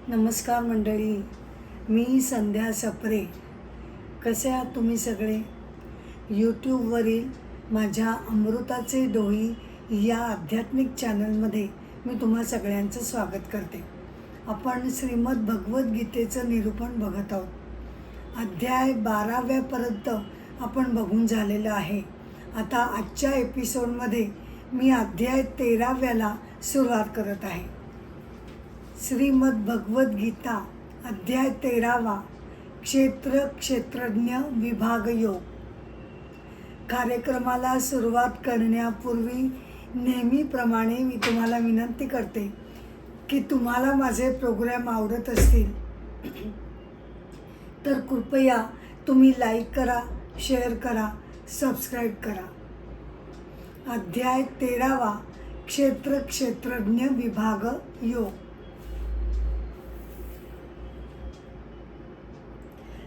नमस्कार मंडळी, मी संध्या सप्रे. कसे आहात तुम्ही सगळे? यूट्यूबवरील माझ्या अमृताचे डोही या आध्यात्मिक चॅनलमध्ये मी तुम्हा सगळ्यांचं स्वागत करते. आपण श्रीमद भगवद्गीतेचं निरूपण बघत आहोत. अध्याय 12व्यापर्यंत आपण बघून झालेलं आहे. आता आजच्या एपिसोडमध्ये मी अध्याय 13व्याला सुरुवात करत आहे. श्रीमद भगवद्गीता अध्याय 13वा, क्षेत्र क्षेत्रज्ञ विभाग योग. कार्यक्रमाला सुरुवात करण्यापूर्वी नेहमीप्रमाणे मी तुम्हाला विनंती करते की तुम्हाला माझे प्रोग्राम आवडत असतील तर कृपया तुम्ही लाईक करा, शेअर करा, सबस्क्राईब करा. अध्याय 13वा, क्षेत्र क्षेत्रज्ञ विभाग योग.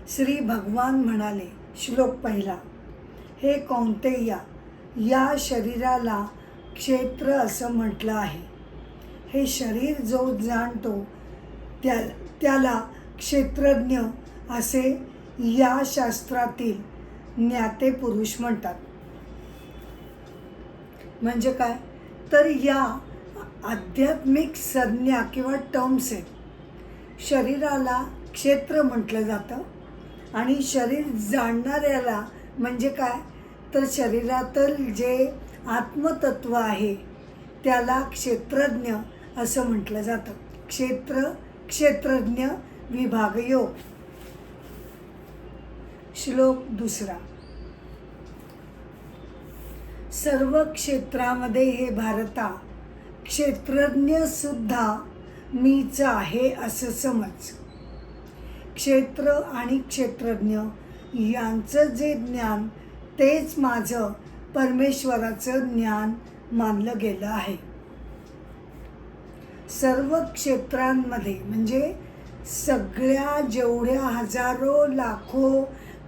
श्री भगवान म्हणाले, श्लोक पहिला, हे कौंतेया, या शरीराला क्षेत्र असं म्हटलं आहे. हे शरीर जो जाणतो त्याला क्षेत्रज्ञ असे या शास्त्रातील ज्ञाते पुरुष म्हणतात. म्हणजे काय तर या आध्यात्मिक संज्ञा किंवा टर्म्स आहेत. शरीराला क्षेत्र म्हटलं जातं आणि शरीर जाणणाऱ्याला म्हणजे काय तर शरीरातील जे आत्मतत्व आहे त्याला क्षेत्रज्ञ असं म्हटलं जातं. क्षेत्र क्षेत्रज्ञ विभाग योग. श्लोक दुसरा, सर्व क्षेत्रामध्ये हे भारता क्षेत्रज्ञ सुद्धा मीच आहे असं समज. क्षेत्र आणि क्षेत्रज्ञ यांचं जे ज्ञान तेच माझं परमेश्वराचं ज्ञान मानलं गेलं आहे. सर्व क्षेत्रांमध्ये म्हणजे सगळ्या जेवढ्या हजारो लाखो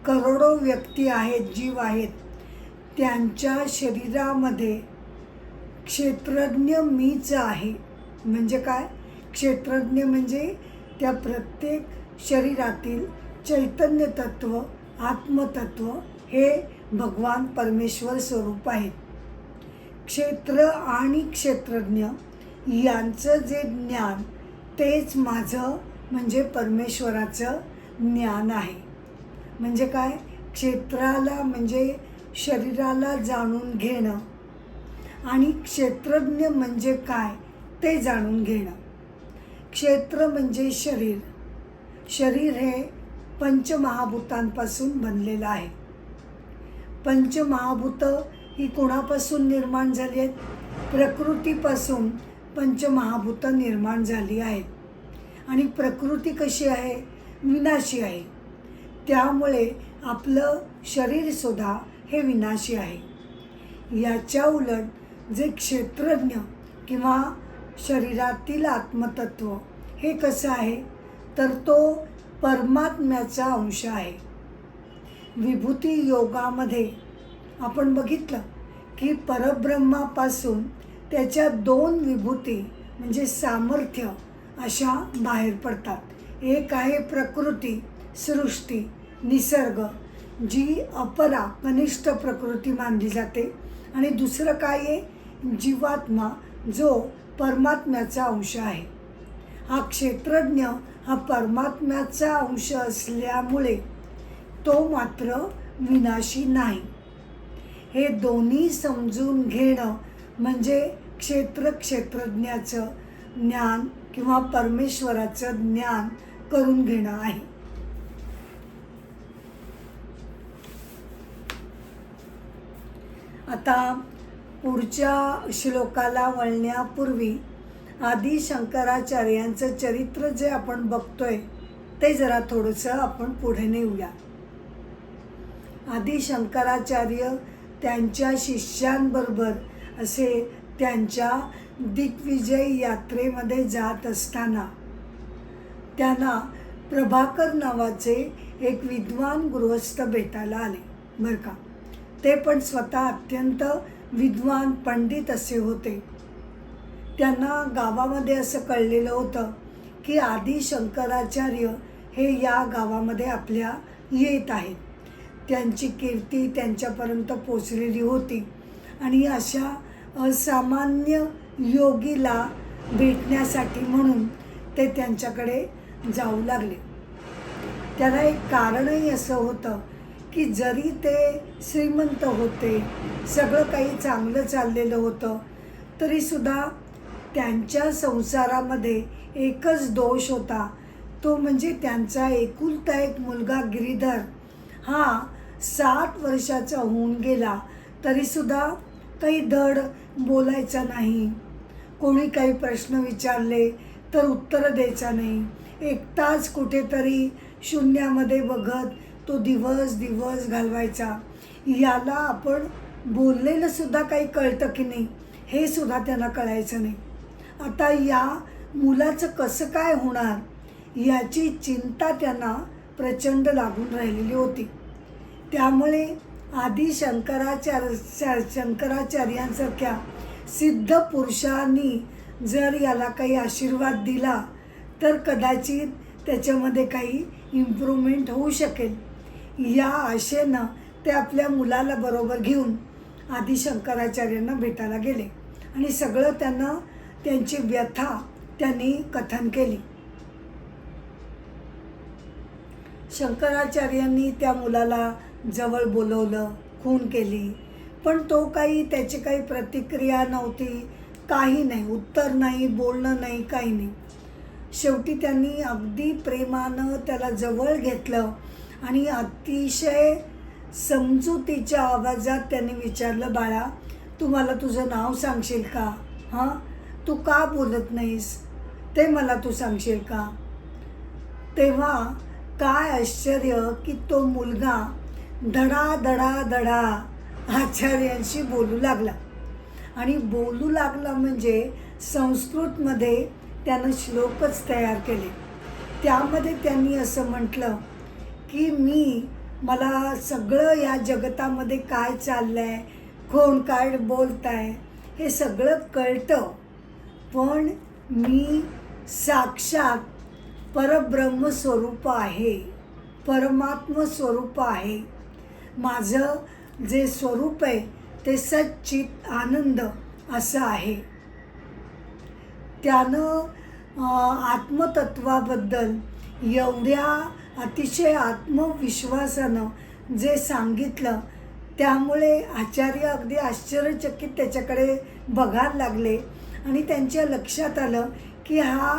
करोडो व्यक्ती आहेत, जीव आहेत, त्यांच्या शरीरामध्ये क्षेत्रज्ञ मीच आहे. म्हणजे काय क्षेत्रज्ञ म्हणजे त्या प्रत्येक शरीरातील चैतन्य तत्व, आत्मतत्व हे भगवान परमेश्वर स्वरूप आहेत. क्षेत्र आणि क्षेत्रज्ञ यांचं जे ज्ञान तेच माझं म्हणजे परमेश्वराचं ज्ञान आहे. म्हणजे काय क्षेत्राला म्हणजे शरीराला जाणून घेणं आणि क्षेत्रज्ञ म्हणजे काय ते जाणून घेणं. क्षेत्र म्हणजे शरीर. शरीर हे पंचमहाभूतांपासून बनलेलं आहे. पंचमहाभूत ही कोणापासून निर्माण झाली आहेत? प्रकृतीपासून पंचमहाभूत निर्माण झाली आहेत. आणि प्रकृती कशी आहे? विनाशी आहे. त्यामुळे आपलं शरीरसुद्धा हे विनाशी आहे. याच्या उलट जे क्षेत्रज्ञ किंवा शरीरातील आत्मतत्व हे कसं आहे तर तो परमात्म्याचा अंश आहे. विभूती योगामध्ये आपण बघितलं की परब्रह्मापासून त्याच्या दोन विभूती म्हणजे सामर्थ्य अशा बाहेर पडतात. एक आहे प्रकृती, सृष्टी, निसर्ग, जी अपरा कनिष्ठ प्रकृती मानली जाते. आणि दुसरं काय आहे? जीवात्मा, जो परमात्म्याचा अंश आहे. हा क्षेत्रज्ञ हा परमात्म्याचा अंश असल्यामुळे तो मात्र विनाशी नाही. हे दोन्ही समजून घेणं म्हणजे क्षेत्र क्षेत्रज्ञाचं ज्ञान किंवा परमेश्वराचं ज्ञान करून घेणं आहे. आता पुढच्या श्लोकाला वळण्यापूर्वी आदि शंकराचार्यांचं चरित्र जे आपण बघतोय ते जरा थोडंसं आपण पुढे नेऊया. आदि शंकराचार्य त्यांच्या शिष्यांबरोबर असे त्यांच्या दिग्विजय यात्रेमध्ये जात असताना त्यांना प्रभाकर नावाचे एक विद्वान गृहस्थ भेटायला आले बरं का. ते पण स्वतः अत्यंत विद्वान पंडित असे होते. त्यांना गावामध्ये असं कळलेलं होतं की आदि शंकराचार्य हे या गावामध्ये आपल्या येत आहेत. त्यांची कीर्ती त्यांच्यापर्यंत पोचलेली होती आणि अशा असामान्य योगीला भेटण्यासाठी म्हणून ते त्यांच्याकडे जाऊ लागले. त्याला एक कारणही असं होतं की जरी ते श्रीमंत होते, सगळं काही चांगलं चाललेलं होतं, तरीसुद्धा त्यांच्या संसारामध्ये एकच दोष होता. तो म्हणजे त्यांचा एकुलता एक मुलगा गिरीधर हा 7 वर्षाचा होऊन गेला, तरीसुद्धा काही धड बोलायचा नाही. कोणी काही प्रश्न विचारले तर उत्तर द्यायचा नाही. एकटाच कुठेतरी शून्यामध्ये बघत तो दिवस घालवायचा. याला आपण बोललेलं सुद्धा काही कळतं की नाही हे सुद्धा त्यांना कळायचं नाही. आता या मुलाचं कसं काय होणार याची चिंता त्यांना प्रचंड लागून राहिलेली होती. त्यामुळे आदि शंकराचार्यांसारख्या सिद्ध पुरुषांनी जर याला काही आशीर्वाद दिला तर कदाचित त्याच्यामध्ये काही इम्प्रूव्हमेंट होऊ शकेल. या आशेनं ते आपल्या मुलाला बरोबर घेऊन आदि शंकराचार्यांना भेटायला गेले आणि सगळं त्यांची व्यथा त्यांनी कथन केली. शंकराचार्यांनी त्या मुलाला जवळ बोलवलं, खूण केली, पण त्याची काही प्रतिक्रिया नव्हती, काही नाही, उत्तर नाही, बोलणं नाही, काही नाही. शेवटी त्यांनी अगदी प्रेमानं त्याला जवळ घेतलं आणि अतिशय समजुतीच्या आवाजात त्यांनी विचारलं, बाळा तू मला तुझं नाव सांगशील का? हां, तू का बोलत नाहीस ते मला तू सांगशील का? तेव्हा काय आश्चर्य की तो मुलगा धडा आचार्यांशी बोलू लागला. आणि बोलू लागला म्हणजे संस्कृतमध्ये त्यानं श्लोकच तयार केले. त्यामध्ये त्यांनी असं म्हटलं की मला सगळं या जगतामध्ये काय चाललं आहे, कोण काय बोलत आहे हे सगळं कळतं, पण मी साक्षात परब्रह्म स्वरूप आहे, परमात्म स्वरूप आहे. माझं जे स्वरूप आहे ते सच्चित आनंद असं आहे. त्यानं आत्मतत्वाबद्दल एवढ्या अतिशय आत्मविश्वासानं जे सांगितलं त्यामुळे आचार्य अगदी आश्चर्यचकित त्याच्याकडे बघायला लागले आणि त्यांच्या लक्षात आलं की हा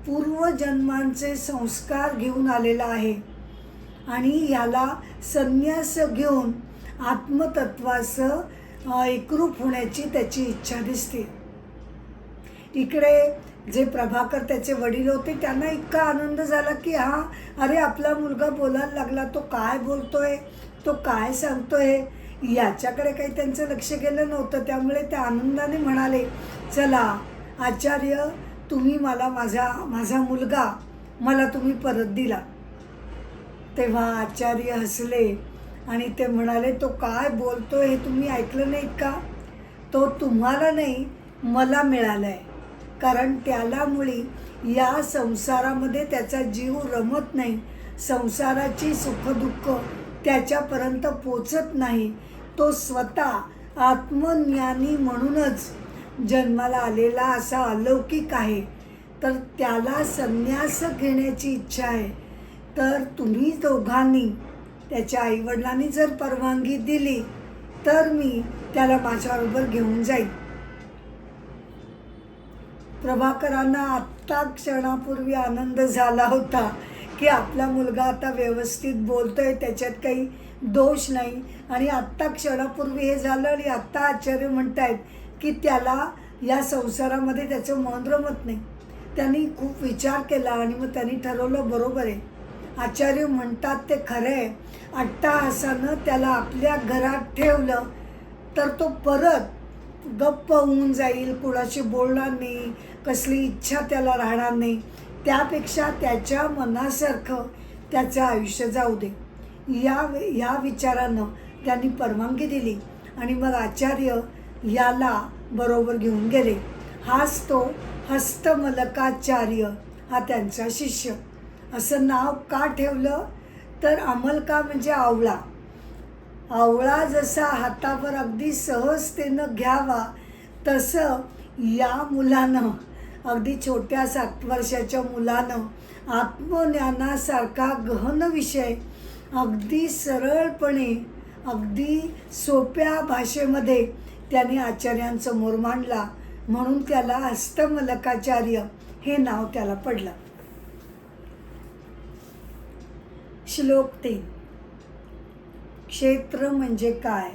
पूर्वजन्मांचे संस्कार घेऊन आलेला आहे आणि याला संन्यास घेऊन आत्मतत्वाचं एकरूप होण्याची त्याची इच्छा दिसते. इकडे जे प्रभाकर त्याचे वडील होते त्यांना इतका आनंद झाला की अरे आपला मुलगा बोलायला लागला, तो काय बोलतोय, तो काय सांगतोय याच्याकडे काही त्यांचं लक्ष गेलं नव्हतं. त्यामुळे ते आनंदाने म्हणाले, चला आचार्य तुम्ही मला माझा मुलगा मला तुम्ही परत दिला. तेव्हा आचार्य हसले आणि ते म्हणाले, तो काय बोलतोय हे तुम्ही ऐकलं नाहीत का? तो तुम्हाला नाही मला मिळाला आहे, कारण त्याला मुळी या संसारामध्ये त्याचा जीव रमत नाही, संसाराची सुखदुःख त्याच्यापर्यंत पोचत नाही. तो स्वतः आत्मज्ञानी म्हणूनच जन्माला आलेला असा अलौकिक आहे, तर त्याला संन्यास घेण्याची इच्छा आहे. तर तुम्ही दोघांनी त्याच्या आईवडिलांनी जर परवानगी दिली तर मी त्याला माझ्याबरोबर घेऊन जाईन. प्रभाकरांना आत्ता क्षणापूर्वी आनंद झाला होता की आपला मुलगा आता व्यवस्थित बोलतोय, त्याच्यात काही दोष नाही. आणि आत्ता क्षणापूर्वी हे झालं आणि आत्ता आचार्य म्हणतायत की त्याला या संसारामध्ये त्याचं मन रमत नाही. त्यांनी खूप विचार केला आणि मग त्यांनी ठरवलं, बरोबर आहे, आचार्य म्हणतात ते खरं आहे. अट्टाहासानं त्याला आपल्या घरात ठेवलं तर तो परत गप्प होऊन जाईल, कुणाशी बोलणार नाही, कसली इच्छा त्याला राहणार नाही. त्यापेक्षा त्याच्या मनासारखं त्याचं आयुष्य जाऊ दे. या विचारानं त्यांनी परवानगी दिली आणि मग आचार्य याला बरोबर घेऊन गेले. हाच तो हस्तमलकाचार्य हा त्यांचा शिष्य. असं नाव का ठेवलं तर अमलका म्हणजे आवळा. आवळा जसा हातावर अगदी सहजतेनं घ्यावा तसं या मुलानं, अगदी छोट्या 7 वर्षाच्या मुलानं आत्मज्ञानासारखा गहन विषय अगदी सरळपणे, अगदी सोप्या भाषेमध्ये त्याने आचार्यांसमोर मांडला, म्हणून त्याला हस्तमलकाचार्य हे नाव त्याला पडलं. श्लोक 3. क्षेत्र म्हणजे काय,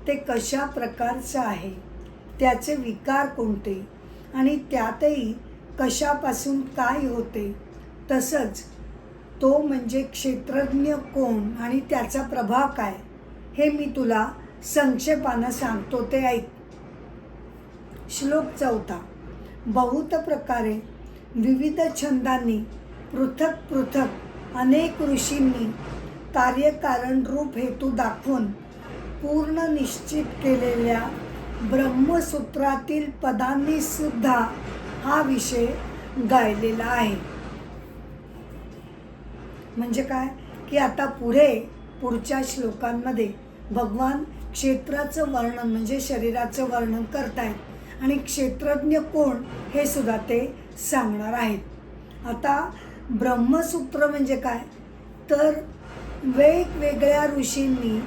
ते कशा प्रकारचं आहे, त्याचे विकार कोणते आणि त्यातही कशापासून काय होते, तसंच तो म्हणजे क्षेत्रज्ञ कोण आणि त्याचा प्रभाव काय, हे मी तुला संक्षेपानं सांगतो, ते ऐक. श्लोक 4. बहुत प्रकारे विविध छंदांनी पृथक पृथक अनेक ऋषींनी कार्यकारण रूप हेतू दाखवून पूर्ण निश्चित केलेल्या ब्रह्मसूत्रातील पदांनी सुद्धा हा विषय गायलेला आहे. म्हणजे काय की आता पुढच्या श्लोकांमध्ये भगवान क्षेत्राचं वर्णन म्हणजे शरीराचं वर्णन करतायत आणि क्षेत्रज्ञ कोण हे सुद्धा ते सांगणार आहेत. आता ब्रह्मसूत्र म्हणजे काय तर वेगवेगळ्या ऋषींनी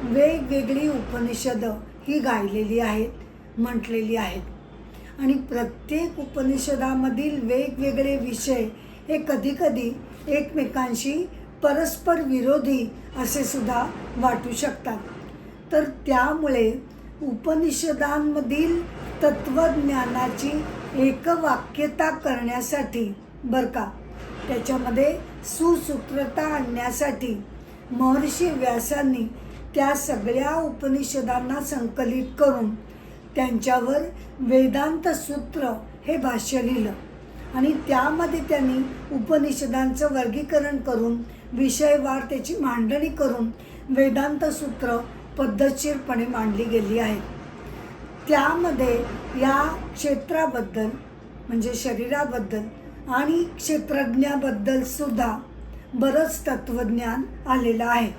वेगवेगळी उपनिषदं ही गायलेली आहेत, म्हटलेली आहेत आणि प्रत्येक उपनिषदामधील वेगवेगळे विषय हे कधीकधी एकमेकांशी परस्पर विरोधी असे सुद्धा वाटू शकतात. तर त्यामुळे उपनिषदांमधील तत्त्वज्ञानाची एकवाक्यता करण्यासाठी बरं का, त्याच्यामध्ये सुसूत्रता आणण्यासाठी महर्षी व्यासांनी त्या सगळ्या उपनिषदांना संकलित करून त्यांच्यावर वेदांत सूत्र हे भाष्य लिहिलं आणि त्यामध्ये त्यांनी उपनिषदांचं वर्गीकरण करून विषयवार त्याची मांडणी करून वेदांत सूत्र पद्धतशीरपणे मांडली गेली आहेत. त्यामध्ये या क्षेत्राबद्दल म्हणजे शरीराबद्दल आणि क्षेत्रज्ञाबद्दल सुद्धा बरंच तत्त्वज्ञान आलेलं आहे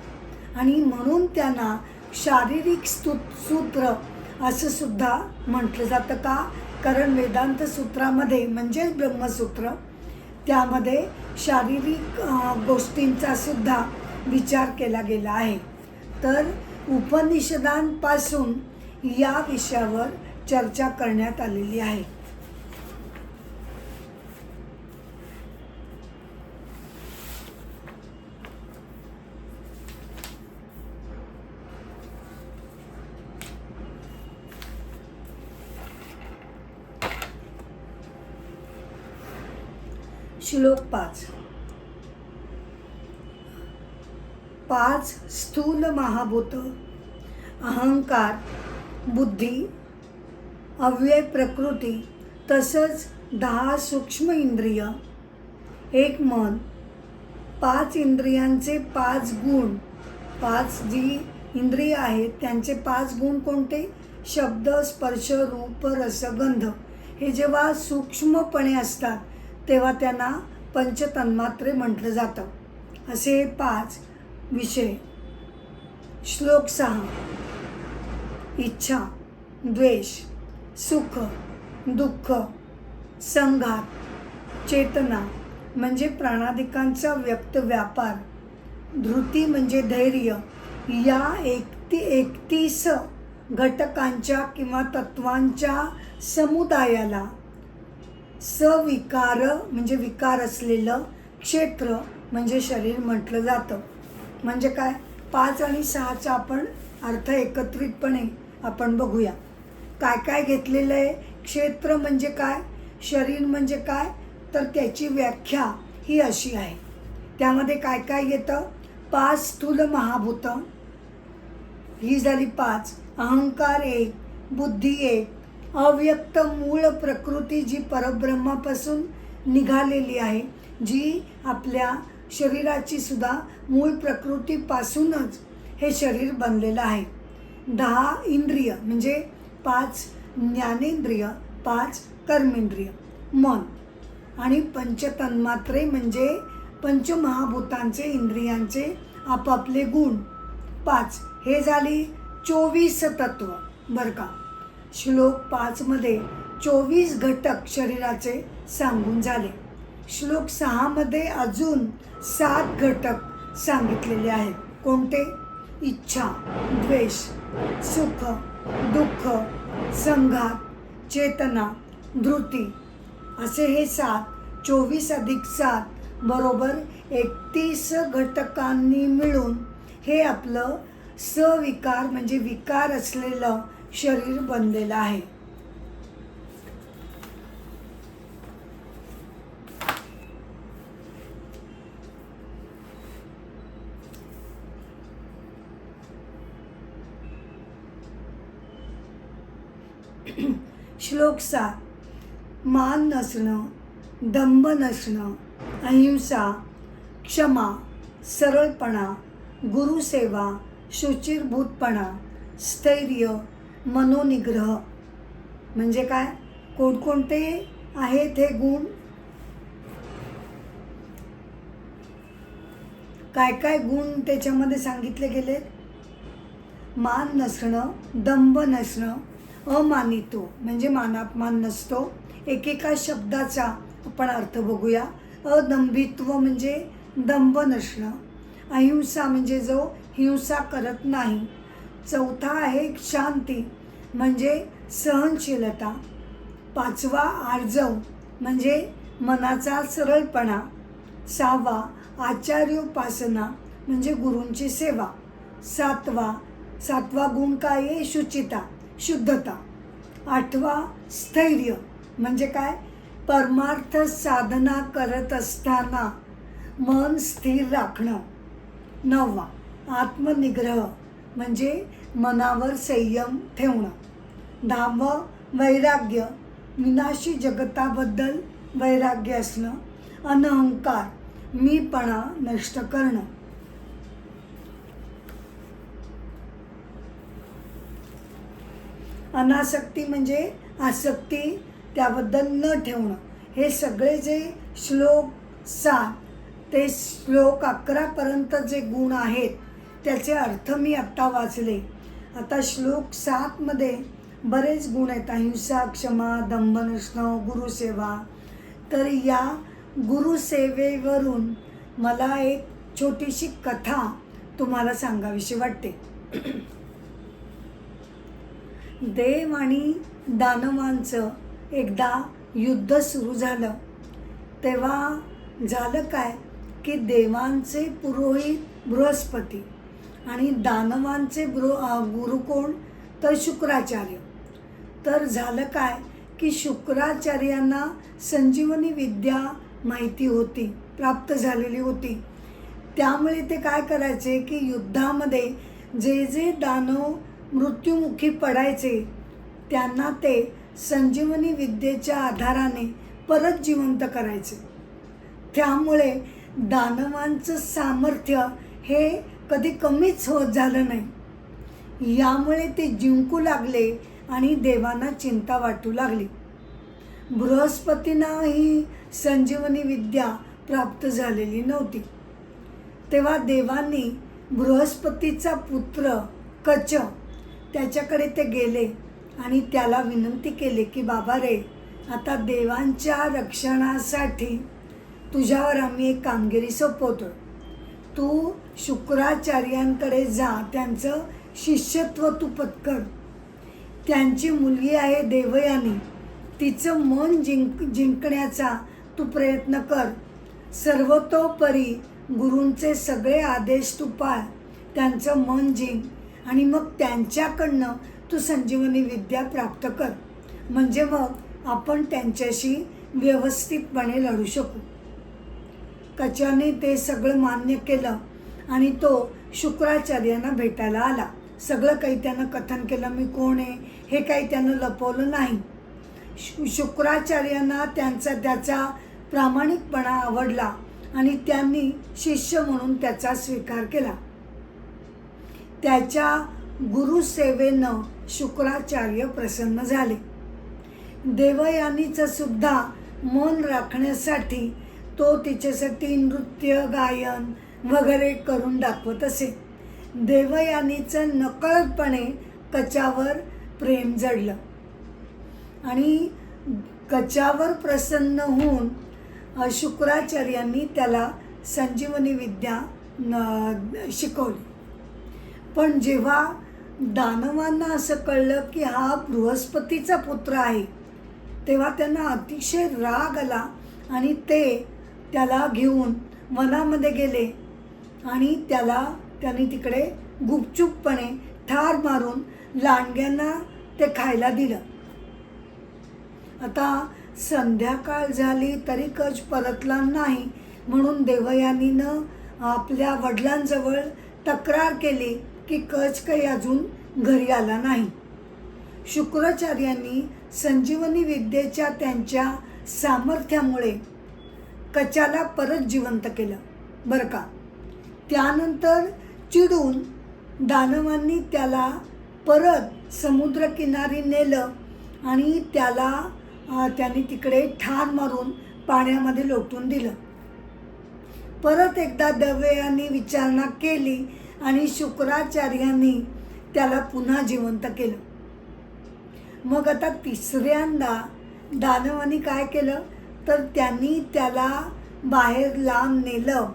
आणि म्हणून त्यांना शारीरिक सूत्र असं सुद्धा म्हटलं जातं. का कारण वेदांत सूत्रामध्ये म्हणजेच ब्रह्मसूत्र त्यामध्ये शारीरिक गोष्टींचा सुद्धा विचार केला गेला आहे. तर उपनिषदांपासून या विषयावर चर्चा करण्यात आलेली आहे. श्लोक 5. 5 स्थूल महाभूत अहंकार, बुद्धी, अव्यय प्रकृती, तसंच 10 सूक्ष्म इंद्रिय, 1 मन, 5 इंद्रियांचे 5 गुण, 5 जी इंद्रिय आहेत त्यांचे 5 गुण कोणते, शब्द, स्पर्श, रूप, रस, गंध. हे जेव्हा सूक्ष्मपणे असतात तेव्हा त्यांना पंचतन्मात्रे म्हटलं जातं. असे 5 विषय. श्लोक 6. इच्छा, द्वेष, सुख, दुःख, संघात, चेतना म्हणजे प्राणादिकांचा व्यक्त व्यापार, धृती म्हणजे धैर्य, या 31 घटकांच्या किंवा तत्वांच्या समुदायाला सविकार म्हणजे विकार असलेलं क्षेत्र म्हणजे शरीर म्हटलं जातं. म्हणजे काय 5 आणि 6चा आपण अर्थ एकत्रितपणे आपण बघूया. काय काय घेतलेलं आहे. क्षेत्र म्हणजे काय, शरीर म्हणजे काय, तर त्याची व्याख्या ही अशी आहे. त्यामध्ये काय काय येतं. 5 स्थूल महाभूत ही झाली 5, अहंकार 1, बुद्धी 1, अव्यक्त मूळ प्रकृती जी परब्रह्मापासून निघालेली आहे, जी आपल्या शरीराची सुद्धा मूळ प्रकृतीपासूनच हे शरीर बनलेलं आहे. 10 इंद्रिय म्हणजे 5 ज्ञानेंद्रिय, 5 कर्मेंद्रिय, मन आणि पंचतन्मात्रे म्हणजे पंचमहाभूतांचे इंद्रियांचे आपापले गुण 5. हे झाली 24 तत्व बरं का. श्लोक 5 मध्ये 24 घटक शरीराचे सांगून झाले. श्लोक 6 मध्ये अजून 7 घटक सांगितलेले आहेत. कोणते? इच्छा, द्वेष, सुख, दुःख, संघात, चेतना, धृती असे हे 7. 24 अधिक 7 बरोबर 31 घटकांनी मिळून हे आपलं सविकार म्हणजे विकार असलेलं शरीर बनलेलं आहे. श्लोक 7. मान नसणं, दंभ नसणं, अहिंसा, क्षमा, सरळपणा, गुरुसेवा, शुचिरभूतपणा, स्थैर्य, मनोनिग्रह म्हणजे काय? कोणकोणते आहेत हे गुण? काय काय गुण त्याच्यामध्ये सांगितले गेले? मान नसणं, दंभ नसणं, अमानितो म्हणजे मानापमान नसतो. एकेका शब्दाचा आपण अर्थ बघूया. अदंभित्व म्हणजे दंभ नसणं, अहिंसा म्हणजे जो हिंसा करत नाही. 4 आहे शांती म्हणजे सहनशीलता. 5वा आर्जव म्हणजे मनाचा सरळपणा. 6वा आचार्योपासना म्हणजे गुरूंची सेवा. 7वा गुण काय आहे? शुचिता, शुद्धता. 8वा स्थैर्य म्हणजे काय? परमार्थ साधना करत असताना मन स्थिर राखणं. 9वा आत्मनिग्रह म्हणजे मनावर संयम ठेवणं. 10वं वैराग्य, विनाशी जगताबद्दल वैराग्य असणं. अनहंकार, मीपणा नष्ट करणं. अनासक्ती म्हणजे आसक्ती त्याबद्दल न ठेवणं. हे सगळे जे श्लोक 7 ते श्लोक 11 पर्यंत जे गुण आहेत त्याचे अर्थ मी आत्ता वाचले. आता श्लोक 7 मध्ये बरेच गुण आहेत. अहिंसा, क्षमा, दंभ नसणं, गुरुसेवा. तर या गुरुसेवेवरून मला एक छोटीशी कथा तुम्हाला सांगावीशी वाटते. देव आणि दानवांचं एकदा युद्ध सुरू झालं. तेव्हा झालं काय की देवांचे पुरोहित बृहस्पती आणि दानवांचे गुरु कोण? तर शुक्राचार्य. तर झालं काय की शुक्राचार्यांना संजीवनी विद्या माहिती होती, प्राप्त झालेली होती. त्यामुळे ते काय करायचे की युद्धामध्ये जे जे दानव मृत्युमुखी पडायचे त्यांना ते संजीवनी विद्येच्या आधाराने परत जिवंत करायचे. त्यामुळे दानवांचं सामर्थ्य हे कधी कमीच होत झालं नाही. यामुळे ते जिंकू लागले आणि देवांना चिंता वाटू लागली. बृहस्पतींना ही संजीवनी विद्या प्राप्त झालेली नव्हती. तेव्हा देवांनी बृहस्पतीचा पुत्र कच त्याच्याकडे ते गेले आणि त्याला विनंती केली की बाबा रे, आता देवांच्या रक्षणासाठी तुझ्यावर आम्ही एक कामगिरी सोपवतो. तू शुक्राचार्यांकडे जा, त्यांचं शिष्यत्व तू पत्कर. त्यांची मुलगी आहे देवयानी, तिचं मन जिंकण्याचा तू प्रयत्न कर. सर्वतोपरी गुरूंचे सगळे आदेश तू पाळ, त्यांचं मन जिंक आणि मग त्यांच्याकडनं तू संजीवनी विद्या प्राप्त कर. म्हणजे मग आपण त्यांच्याशी व्यवस्थितपणे लढू शकू. कचाने ते सगळं मान्य केलं आणि तो शुक्राचार्यांना भेटायला आला. सगळं काही त्यानं कथन केलं, मी कोण आहे हे काही त्यानं लपवलं नाही. शुक्राचार्यांना त्याचा प्रामाणिकपणा आवडला आणि त्यांनी शिष्य म्हणून त्याचा स्वीकार केला. त्याच्या गुरुसेवेनं शुक्राचार्य प्रसन्न झाले. देवयानीचं सुद्धा मन राखण्यासाठी तो तिच्यासाठी नृत्य गायन वगैरे करून दाखवत असे. देवयानीचं नकळतपणे कचावर प्रेम जडलं आणि कचावर प्रसन्न होऊन शुक्राचार्यांनी त्याला संजीवनी विद्या शिकवली. पण जेव्हा दानवांना असं कळलं की हा बृहस्पतीचा पुत्र आहे, तेव्हा त्यांना अतिशय राग आला आणि ते त्याला घेऊन वनामध्ये गेले आणि त्यांनी तिकडे गुपचूपपणे ठार मारून लांडग्यांना ते खायला दिलं. आता संध्याकाळ झाली तरी कच परतला नाही, म्हणून देवयानीनं आपल्या वडिलांजवळ तक्रार केली की कच काही अजून घरी आला नाही. शुक्राचार्यांनी संजीवनी विद्येच्या त्यांच्या सामर्थ्यामुळे कचाला परत जिवंत केलं बरं का. त्यानंतर चिडून दानवांनी त्याला परत समुद्रकिनारी नेलं आणि त्यांनी तिकडे ठार मारून पाण्यामध्ये लोटून दिलं. परत एकदा देवयानी विचारणा केली आणि शुक्राचार्यांनी त्याला पुन्हा जिवंत केलं. मग आता तिसऱ्यांदा दानवांनी काय केलं तर त्यांनी त्याला बाहेर लांब नेलं,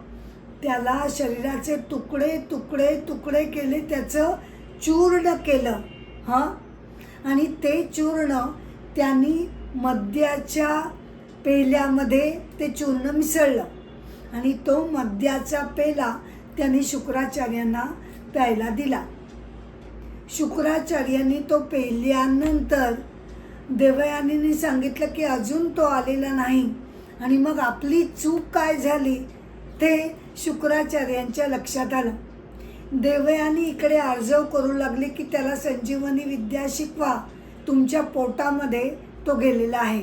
त्याला शरीराचे तुकडे तुकडे तुकडे केले, त्याचं चूर्ण केलं आणि ते चूर्ण त्यांनी मद्याच्या पेल्यामध्ये ते चूर्ण मिसळलं आणि तो मद्याचा पेला त्यांनी शुक्राचार्यांना प्यायला दिला. शुक्राचार्यांनी तो पेल्यानंतर देवयानीने सांगितलं की अजून तो आलेला नाही आणि मग आपली चूक काय झाली ते शुक्राचार्यांच्या लक्षात आलं. देवयानी इकडे आर्जव करू लागली की त्याला संजीवनी विद्या शिकवा, तुमच्या पोटामध्ये तो गेलेला आहे.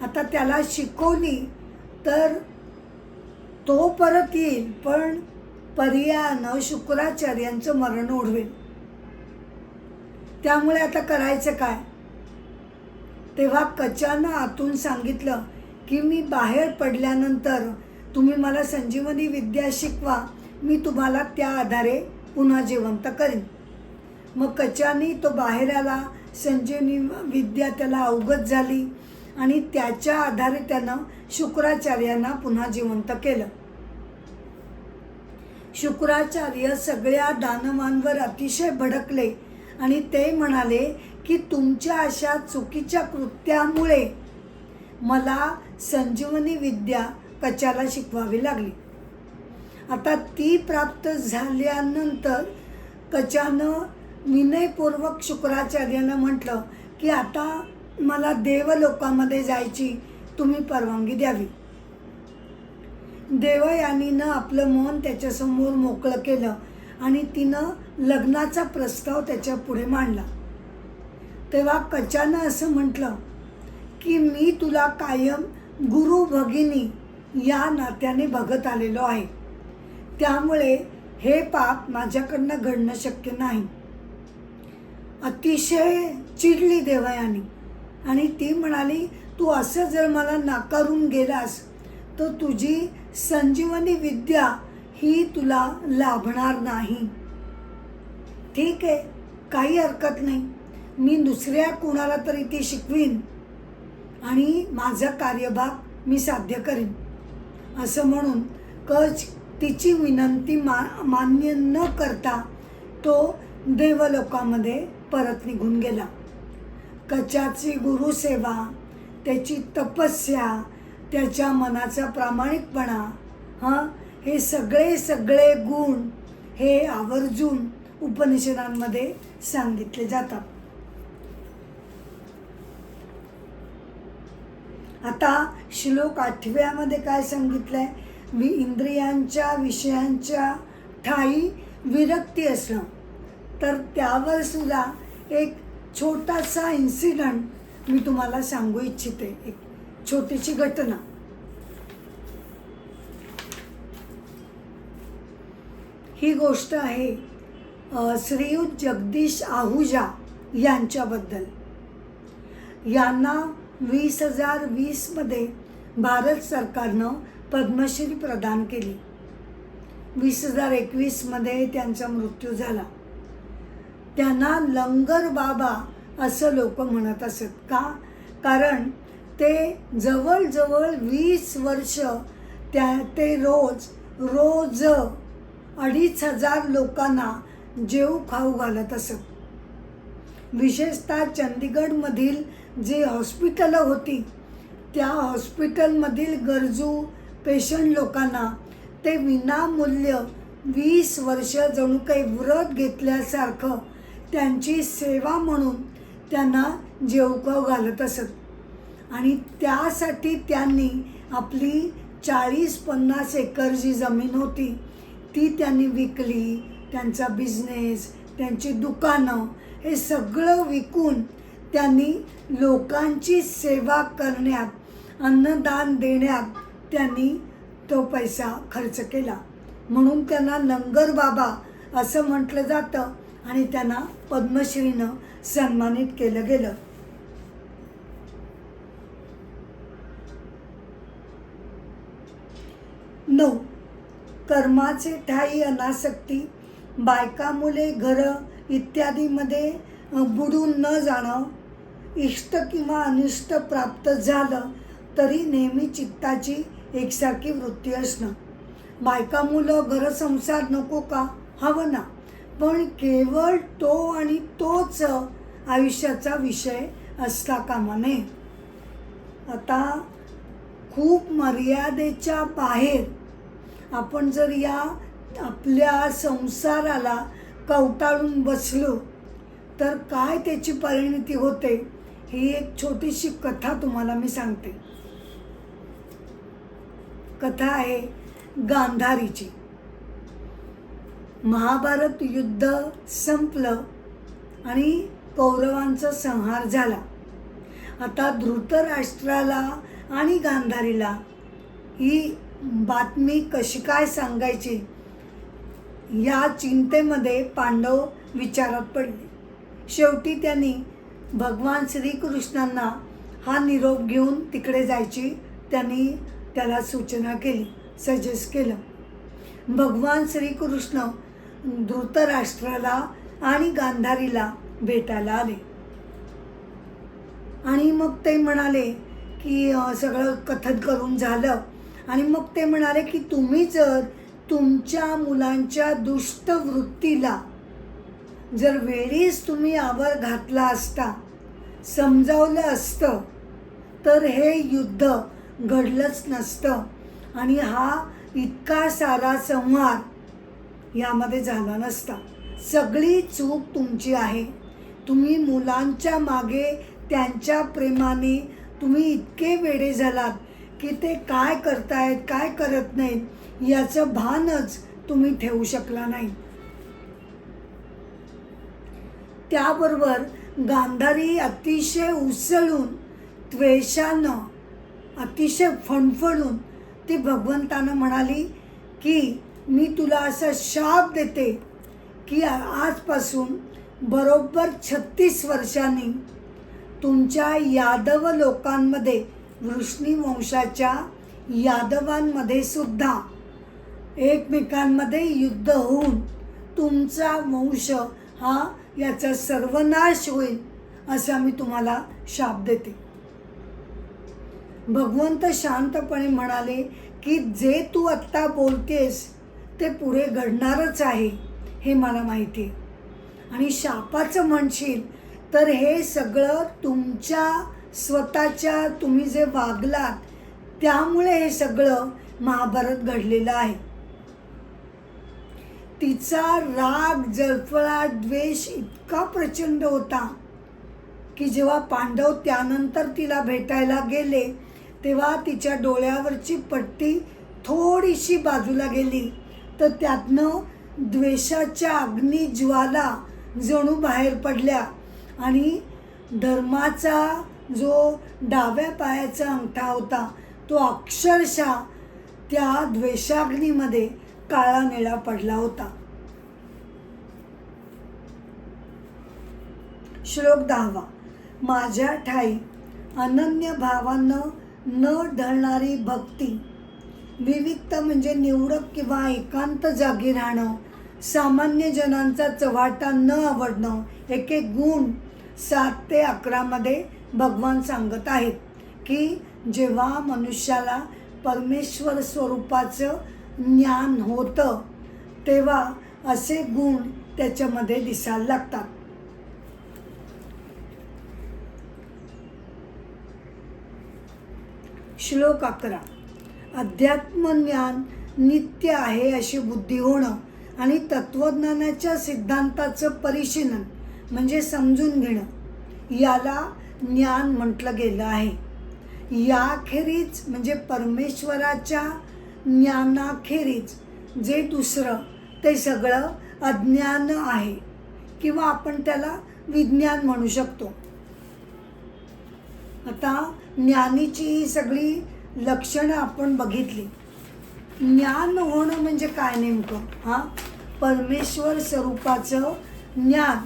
आता त्याला शिकवली तर तो परत येईल, पण पर्यायानं शुक्राचार्यांचं मरण ओढवेल. त्यामुळे आता करायचं काय. तेव्हा कचानं आतून सांगितलं की मी बाहेर पडल्यानंतर तुम्ही मला संजीवनी विद्या शिकवा, मी तुम्हाला त्या आधारे पुन्हा जिवंत करीन. मग कचानी तो बाहेर आला, संजीवनी विद्या त्याला अवगत झाली आणि त्याच्या आधारे त्यानं शुक्राचार्यांना पुन्हा जिवंत केलं. शुक्राचार्य सगळ्या दानवांवर अतिशय भडकले आणि ते म्हणाले की तुमच्या अशा चुकीच्या कृत्यामुळे मला संजीवनी विद्या कचाला शिकवावी लागली. आता ती प्राप्त झाल्यानंतर कचानं विनयपूर्वक शुक्राचार्यांना म्हटलं की आता मला देवलोकामध्ये जायची तुम्ही परवानगी द्यावी. देवयानीनं आपलं मन त्याच्यासमोर मोकळं केलं आणि तिनं लग्नाचा प्रस्ताव त्याच्या पुढे मांडला. तेव्हा कचानं असं म्हटलं की मी तुला कायम गुरु भगिनी या नात्याने बघत आलेलो आहे, त्यामुळे हे पाप माझ्याकडनं घडणं शक्य नाही. अतिशय चिडली देवयानी आणि ती म्हणाली तू असं जर मला नाकारून गेलास तर तुझी संजीवनी विद्या ही तुला लाभणार नाही. ठीक आहे, काही हरकत नाही, मी दुसऱ्या कोणाला तरी ती शिकवीन आणि माझा कार्यभाग मी साध्य करीन. असं म्हणून कच तिची विनंती मान्य न करता तो देवलोकामध्ये परत निघून गेला. कचाची गुरुसेवा, त्याची तपस्या, त्याच्या मनाचा प्रामाणिकपणा हे सगळे गुण हे आवर्जून उपनिषदांमध्ये सांगितले जातात. आता श्लोक 8व्यामध्ये काय सांगितलंय, इंद्रियांच्या विषयांच्या ठाई विरक्ती असणं. तर त्यावर सुद्धा एक छोटासा इन्सिडंट मी तुम्हाला सांगू इच्छिते, एक छोटीशी घटना. ही गोष्ट आहे श्रीयुत जगदीश आहुजा यांच्याबद्दल. यांना 2020मध्ये भारत सरकारनं पद्मश्री प्रदान केली. 2021मध्ये त्यांचा मृत्यू झाला. त्यांना लंगर बाबा असं लोक म्हणत असत. का? कारण ते जवळजवळ 20 वर्ष ते रोज 2,500 लोकांना जेव खाऊ घालत असत. विशेषतः चंदीगडमधील जे हॉस्पिटल होती त्या हॉस्पिटलमधील गरजू पेशंट लोकांना ते विनामूल्य 20 वर्ष जणू काही व्रत घेतल्यासारखं त्यांची सेवा म्हणून त्यांना जेवखाऊ घालत असत. आणि त्यासाठी त्यांनी आपली 40-50 एकर जी जमीन होती ती त्यांनी विकली. त्यांचा बिझनेस, त्यांची दुकानं हे सगळं विकून त्यांनी लोकांची सेवा करण्यात, अन्नदान देण्यात त्यांनी तो पैसा खर्च केला. म्हणून त्यांना लंगर बाबा असं म्हटलं जातं आणि त्यांना पद्मश्रीनं सन्मानित केलं गेलं. 9. कर्माचे ठाई अनासक्ती. बायका, मुले, घरं इत्यादीमध्ये बुडून न जाणं. इष्ट किंवा अनिष्ट प्राप्त झालं तरी नेहमी चित्ताची एकसारखी वृत्ती असणं. बायका, मुलं, घरं, संसार नको का? हवं ना, पण केवळ तो आणि तोच आयुष्याचा विषय असता कामा नये. आता खूप मर्यादेच्या बाहेर आपण जर या आपल्या संसाराला कवटाळून बसलो तर काय त्याची परिणती होते ही एक छोटीशी कथा तुम्हाला मी सांगते. कथा आहे गांधारीची. महाभारत युद्ध संपलं आणि कौरवांचा संहार झाला. आता धृतराष्ट्राला आणि गांधारीला ही बातमी कशी काय सांगायची या चिंतेमध्ये पांडव विचारात पडले. शेवटी त्यांनी भगवान श्रीकृष्णांना हा निरोप घेऊन तिकडे जायची त्यांनी त्याला सूचना केली, सजेस्ट केलं. भगवान श्रीकृष्ण धृतराष्ट्राला आणि गांधारीला भेटायला आले आणि मग ते म्हणाले की सगळं कथन करून झालं आणि मग ते म्हणाले की तुम्ही जर तुमच्या मुलांच्या दुष्ट वृत्तीला जर वेळीच तुम्ही आवर घातला असता, समजावलं असतं तर हे युद्ध घडलंच नसतं आणि हा इतका सारा संहार यामध्ये झाला नसता. सगळी चूक तुमची आहे. तुम्ही मुलांच्या मागे त्यांच्या प्रेमाने तुम्ही इतके वेडे झालात की ते काय करतायत काय करत नाहीत याचं भानच तुम्ही ठेवू शकला नाही. त्याबरोबर गांधारी अतिशय उसळून त्वेषानं अतिशय फणफणून ती भगवंतानं म्हणाली की मी तुला असा शाप देते की आजपासून बरोबर 36 वर्षांनी तुमच्या यादव लोकांमध्ये वृष्णी वंशाच्या यादवांमध्ये सुद्धा एकमेकांमध्ये युद्ध होऊन तुमचा वंश हा याचा सर्वनाश होईल असा मी तुम्हाला शाप देते. भगवंत शांतपणे म्हणाले की जे तू आत्ता बोलतेस ते पुढे घडणारच आहे हे मला माहिती आहे आणि शापाचं म्हणशील तर हे सगळं तुमच्या स्वतःच्या तुम्ही जे वागलात त्यामुळे हे सगळं महाभारत घडलेलं आहे. तिचा राग, जळफळाट, द्वेष इतका प्रचंड होता की जेव्हा पांडव त्यानंतर तिला भेटायला गेले तेव्हा तिच्या डोळ्यावरची पट्टी थोडीशी बाजूला गेली तर त्यातनं द्वेषाच्या अग्निज्वाला जणू बाहेर पडल्या आणि धर्माचा जो डाव्या पायाचा अंगठा होता तो अक्षरशः त्या द्वेषाग्नीमध्ये काळा निळा पडला होता. श्लोक 10. माझ्या ठाई अनन्य भावानं न ढळणारी भक्ती, विविक्त म्हणजे निवडक किंवा एकांत जागी राहणं, सामान्य जनांचा चव्हाटा न आवडणं, एक एक गुण 7 ते 11 मध्ये भगवान सांगत आहेत की जेव्हा मनुष्याला परमेश्वर स्वरूपाचं ज्ञान होतं तेव्हा असे गुण त्याच्यामध्ये दिसायला लागतात. श्लोक 11. अध्यात्मज्ञान नित्य आहे अशी बुद्धी होणं आणि तत्वज्ञानाच्या सिद्धांताचं परिशीलन म्हणजे समजून घेणं याला ज्ञान म्हटलं गेलं आहे. याखेरीज म्हणजे परमेश्वराच्या ज्ञानाखेरीज जे दुसरं ते सगळं अज्ञान आहे किंवा आपण त्याला विज्ञान म्हणू शकतो. आता ज्ञानीची ही सगळी लक्षणं आपण बघितली. ज्ञान होणं म्हणजे काय नेमकं? परमेश्वर स्वरूपाचं ज्ञान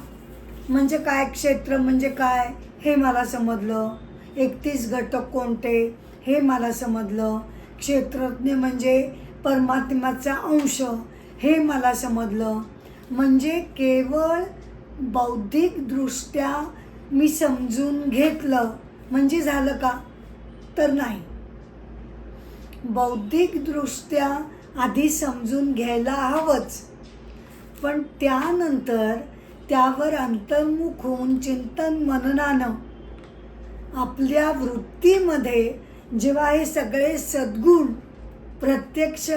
म्हणजे काय, क्षेत्र म्हणजे काय हे मला समजलं, 31 घटक कोणते हे मला समजलं, क्षेत्रज्ञ म्हणजे परमात्म्याचा अंश हे मला समजलं. म्हणजे केवळ बौद्धिकदृष्ट्या मी समजून घेतलं म्हणजे झालं का? तर नाही. बौद्धिकदृष्ट्या आधी समजून घ्यायला हवंच, पण त्यानंतर त्यावर अंतर्मुख होऊन चिंतन मननानं आपल्या वृत्तीमध्ये जेव्हा हे सगळे सद्गुण प्रत्यक्ष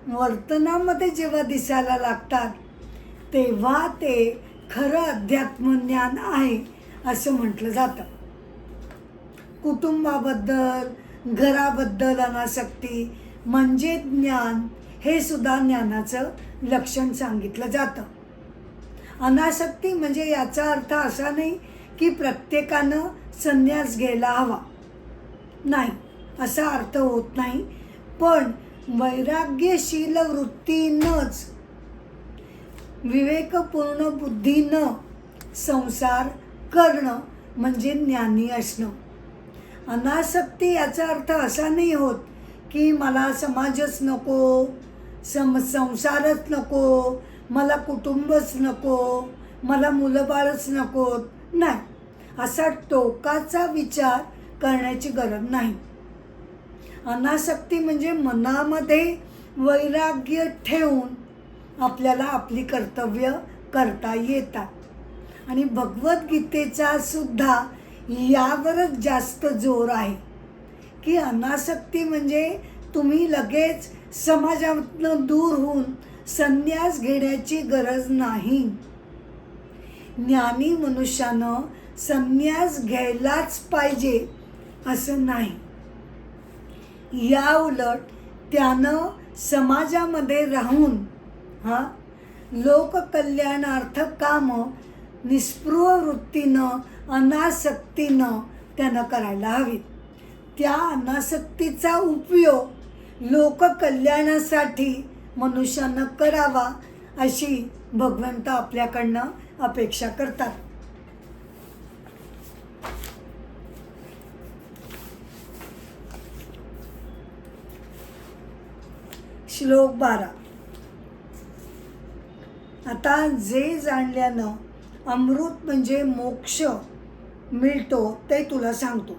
वर्तनामध्ये जेव्हा दिसायला लागतात तेव्हा ते खरं अध्यात्मज्ञान आहे असं म्हटलं जातं. कुटुंबाबद्दल, घराबद्दल अनासक्ती म्हणजे ज्ञान, हे सुद्धा ज्ञानाचं लक्षण सांगितलं जातं. अनासक्ती म्हणजे याचा अर्थ असा नाही की प्रत्येकानं संन्यास घ्यायला हवा, नाही, असा अर्थ होत नाही. पण वैराग्यशील वृत्तीनंच, विवेकपूर्ण बुद्धीनं संसार करणं म्हणजे ज्ञानी असणं. अनासक्ती याचा अर्थ असा नाही होत की मला समाजच नको, संसारच नको, मला कुटुंबच नको, मला मुलंबाळच नकोत, नाही, असा टोकाचा विचार करण्याची गरज नाही. अनासक्ती म्हणजे मनामध्ये वैराग्य ठेवून आपल्याला आपली कर्तव्य करता येतात. आणि भगवद्गीतेचा सुद्धा यावरच जास्त जोर आहे की अनासक्ती म्हणजे तुम्ही लगेच समाजातून दूर होऊन संन्यास घेण्याची गरज नाही. ज्ञानी मनुष्यानं संन्यास घ्यायलाच पाहिजे असं नाही. या उलट त्यानं समाजामध्ये राहून लोककल्याणार्थ कामं निस्पृह वृत्तीनं, अनासक्तीनं त्यानं करायला हवी. त्या अनासक्तीचा उपयोग लोककल्याणासाठी मनुष्यानं करावा अशी भगवंत आपल्याकडनं अपेक्षा करतात. श्लोक 12. आता जे जाणल्यानं अमृत म्हणजे मोक्ष मिळतो ते तुला सांगतो.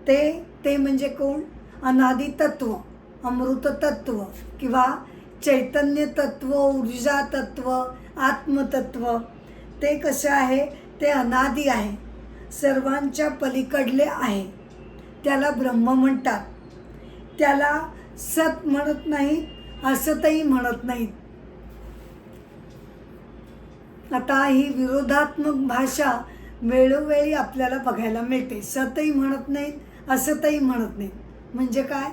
ते म्हणजे कोण? अनादि तत्व, अमृत तत्व किंवा चैतन्य तत्व, ऊर्जा तत्व, आत्मतत्व. ते कसं आहे? ते अनादि आहे, सर्वांच्या पलीकडले आहे. त्याला ब्रह्म म्हणतात. त्याला सत म्हणत नाहीत, असतही म्हणत नाहीत. आता ही विरोधात्मक भाषा वेळोवेळी आपल्याला बघायला मिळते. सतही म्हणत नाहीत, असतही म्हणत नाहीत. म्हणजे काय?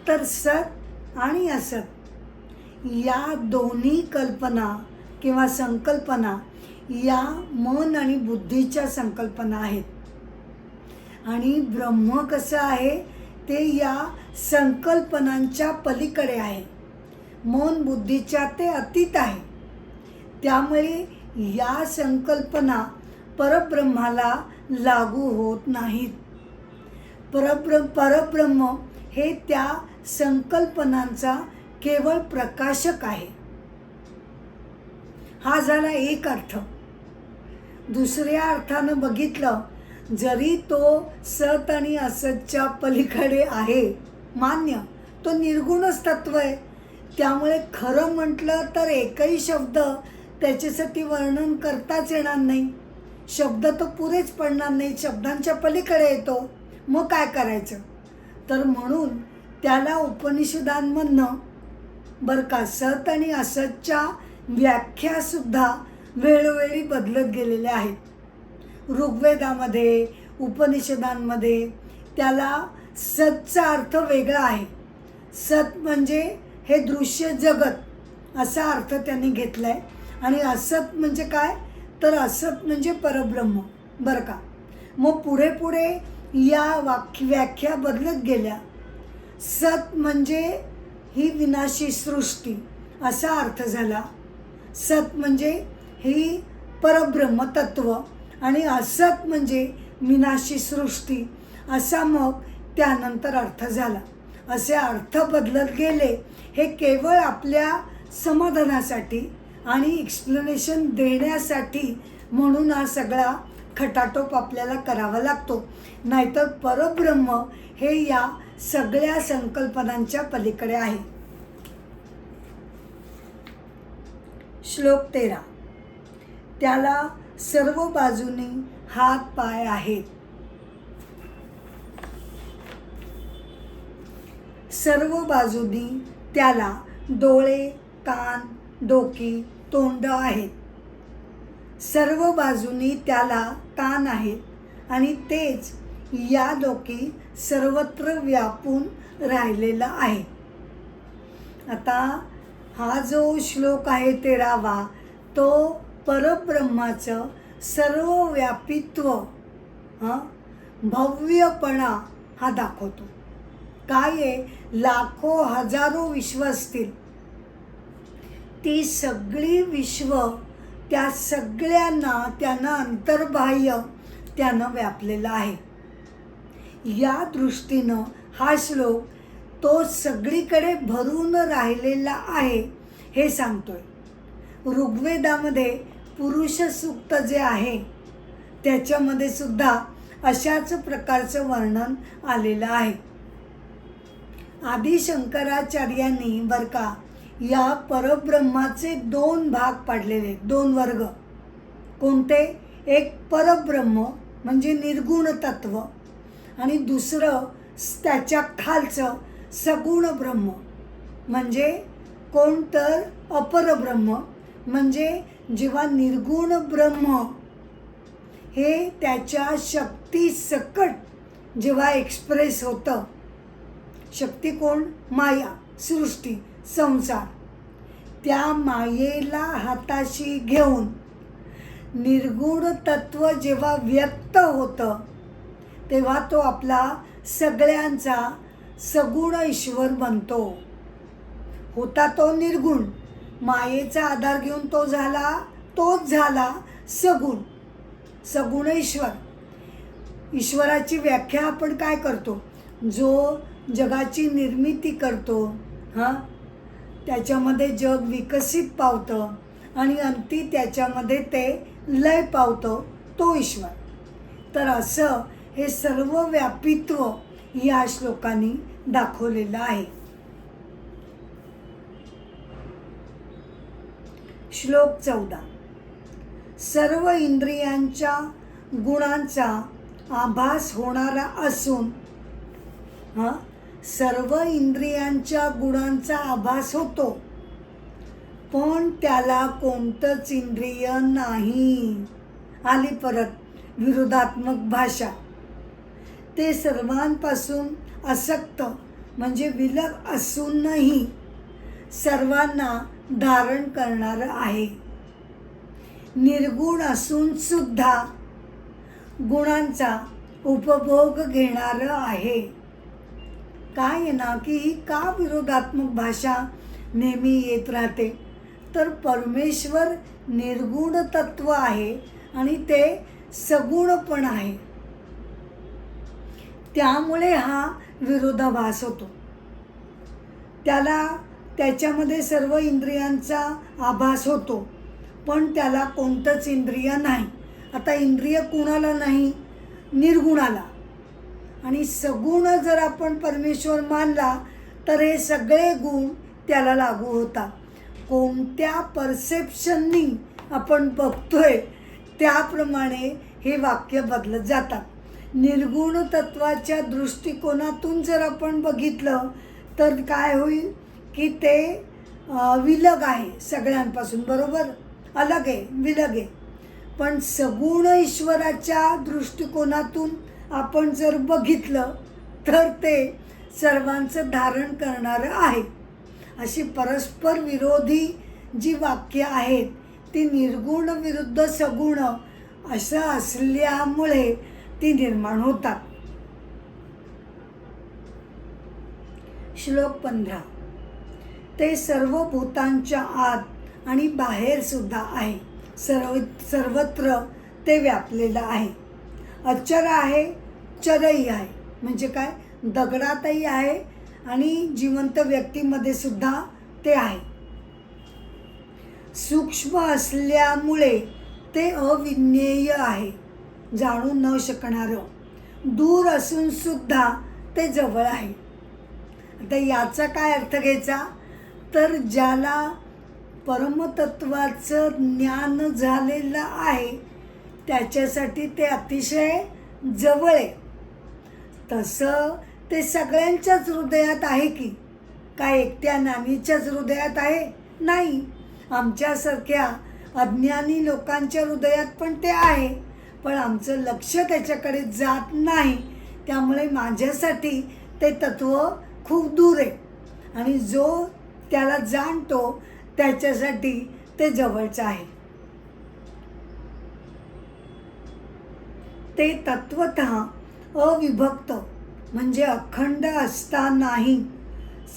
तर सत आणि असत या दोन्ही कल्पना किंवा संकल्पना या मन आणि बुद्धीच्या संकल्पना आहेत. आणि ब्रह्म कसं आहे? ते या संकल्पनांच्या पलीकडे आहे. मन बुद्धीच्या ते अतीत आहे. त्यामुळे या संकल्पना परब्रह्माला लागू होत नाहीत. परब्रह्म हे त्या संकल्पनांचा केवळ प्रकाशक आहे. हा झाला एक अर्थ. दुसऱ्या अर्थानं बघितलं, जरी तो सत आणि असतच्या पलीकडे आहे, मान्य, तो निर्गुणच तत्व आहे. त्यामुळे खरं म्हटलं तर एकही शब्द त्याच्यासाठी वर्णन करताच येणार नाही. शब्द तो पुरेच पडणार नाही, शब्दांच्या पलीकडे येतो. मग काय करायचं? तर म्हणून त्याला उपनिषदांमधनं बरं का सत आणि असतच्या व्याख्यासुद्धा वेळोवेळी बदलत गेलेल्या आहेत. ऋग्वेदामध्ये, उपनिषदांमध्ये त्याला सतचा अर्थ वेगळा आहे. सत म्हणजे हे दृश्य जगत असा अर्थ त्यांनी घेतला आहे. आणि असत म्हणजे काय? तर असत म्हणजे परब्रह्म. बरं का. मग पुढे पुढे या व्याख्या बदलत गेल्या. सत म्हणजे ही विनाशी सृष्टी असा अर्थ झाला. सत म्हणजे ही परब्रह्म तत्व आणि असत म्हणजे विनाशी सृष्टी असा मग त्यानंतर अर्थ झाला. असे अर्थ बदलत गेले. हे केवळ आपल्या समाधानासाठी आणि एक्सप्लेनेशन देण्यासाठी म्हणून हा सगळा खटाटोप आपल्याला करावा लागतो. नाहीतर परब्रह्म हे या सगळ्या संकल्पनांच्या पलीकडे आहे. श्लोक 13. त्याला सर्व बाजूनी हात पाय आहेत. सर्व बाजूनी त्याला डोळे, कान, डोकी, तोंड आहेत. सर्व बाजूनी त्याला कान आहेत आणि तेच या डोकी सर्वत्र व्यापून राहिलेला आहे. आता हा जो श्लोक आहे 13वा, तो परब्रह्माचं सर्व व्यापित्व, भव्यपणा हा दाखवतो. काय आहे? लाखो हजारो विश्व असतील, ती सगळी विश्व त्या सगळ्यांना त्यानं अंतर्बाह्य त्यानं व्यापलेलं आहे. या दृष्टीनं हा श्लोक तो सगळीकडे भरून राहिलेला आहे हे सांगतोय. ऋग्वेदामध्ये पुरुष सूक्त जे आहे त्याच्यामध्ये सुद्धा अशाच प्रकारचं वर्णन आलेलं आहे. आदि शंकराचार्यांनी बरं का या परब्रह्माचे 2 भाग पाडलेले, 2 वर्ग. कोणते? एक परब्रह्म म्हणजे निर्गुण तत्व आणि दुसरं त्याच्या खालचं सगुण ब्रह्म म्हणजे कोण? तर अपरब्रह्म. म्हणजे जेव्हा निर्गुण ब्रह्म हे त्याच्या शक्ती सकट जेव्हा एक्सप्रेस होतं, शक्ती कोण? माया, सृष्टी, संसार. त्या मायेला हाताशी घेऊन निर्गुण तत्व जेव्हा व्यक्त होतं तेव्हा तो आपला सगळ्यांचा सगुण ईश्वर बनतो. होता तो निर्गुण, मायेचा आधार घेऊन तोच झाला सगुण, सगुण ईश्वर. ईश्वराची व्याख्या आपण काय करतो? जो जगाची निर्मिती करतो, त्याच्यामध्ये जग विकसित पावतं आणि अंती त्याच्यामध्ये ते लय पावतं, तो ईश्वर. तर असं हे सर्व व्यापित्व या श्लोकांनी दाखवलेलं आहे. श्लोक 14. सर्व इंद्रियांच्या गुणांचा आभास होणारा असून, सर्व इंद्रियांच्या गुणांचा आभास होतो पण त्याला कोणतंच इंद्रिय नाही. आली परत विरोधात्मक भाषा. ते सर्वांपासून असक्त म्हणजे विलग असूनही सर्वांना धारण करणारं आहे. निर्गुण असून सुद्धा गुणांचा उपभोग घेणारं आहे. काय आहे ना की ही का विरोधात्मक भाषा नेहमी येत राहते? तर परमेश्वर निर्गुण तत्व आहे आणि ते सगुण पण आहे. त्यामुळे हा विरोधाभास होतो. त्याच्यामध्ये सर्व इंद्रियांचा आभास होतो, पण त्याला कोणतंच इंद्रिय नाही. आता इंद्रिय कुणाला नाही? निर्गुणाला. आणि सगुण जर आपण परमेश्वर मानला तर हे सगळे गुण त्याला लागू होतात. कोणत्या परसेप्शननी आपण बघतोय त्याप्रमाणे हे वाक्य बदलत जातात. निर्गुण तत्वाच्या दृष्टिकोनातून जर आपण बघितलं तर काय होईल की ते विलग आहे सगळ्यांपासून, बरोबर? अलग आहे, विलग आहे. पण सगुण ईश्वराच्या दृष्टिकोनातून आपण जर बघितलं तर ते सर्वांचं धारण करणारं आहे. अशी परस्पर विरोधी जी वाक्य आहेत ती निर्गुण विरुद्ध सगुण असं असल्यामुळे ती निर्माण होतात. श्लोक 15. ते सर्व भूतांच्या आत आणि बाहेर सुद्धा आहे. सर्वत्र ते व्यापलेलं आहे. अचर आहे, चरही आहे. म्हणजे काय? दगडातही आहे आणि जिवंत व्यक्तीमध्ये सुद्धा ते आहे. सूक्ष्म असल्यामुळे ते अविज्ञेय आहे, जाणू न शकणारं. दूर असून सुद्धा ते जवळ आहे. आता याचा काय अर्थ घ्यायचा? तर ज्याला परमतत्वाचं ज्ञान झालेलं आहे त्याच्यासाठी ते अतिशय जवळ आहे. तसं ते सगळ्यांच्याच हृदयात आहे की काय? एकट्या ज्ञानीच्याच हृदयात आहे? नाही. आमच्यासारख्या अज्ञानी लोकांच्या हृदयात पण ते आहे, पण आमचं लक्ष त्याच्याकडे जात नाही. त्यामुळे माझ्यासाठी ते तत्व खूप दूर आहे आणि जो त्याला जाणतो त्याच्यासाठी ते जवळचं आहे. ते तत्वतः अविभक्त म्हणजे अखंड असतानाही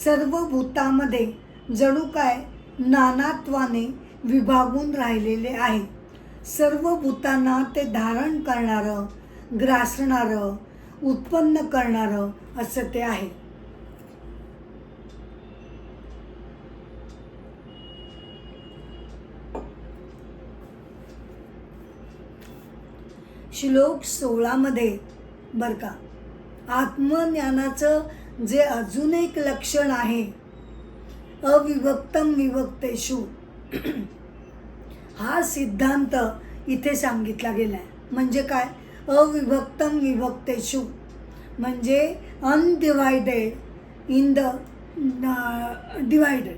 सर्व भूतामध्ये जणू काय नानात्वाने विभागून राहिलेले आहे. सर्व भूतांना ते धारण करणारं, ग्रासणारं, उत्पन्न करणारं असं ते आहे. श्लोक 16 मध्ये बरं का, आत्मज्ञानाचं जे अजून एक लक्षण आहे अविभक्तम विभक्तेषु, हा सिद्धांत इथे सांगितला गेला आहे. म्हणजे काय? अविभक्तम विभक्तेषु म्हणजे अनडिवायडेड इन द डिवायडेड.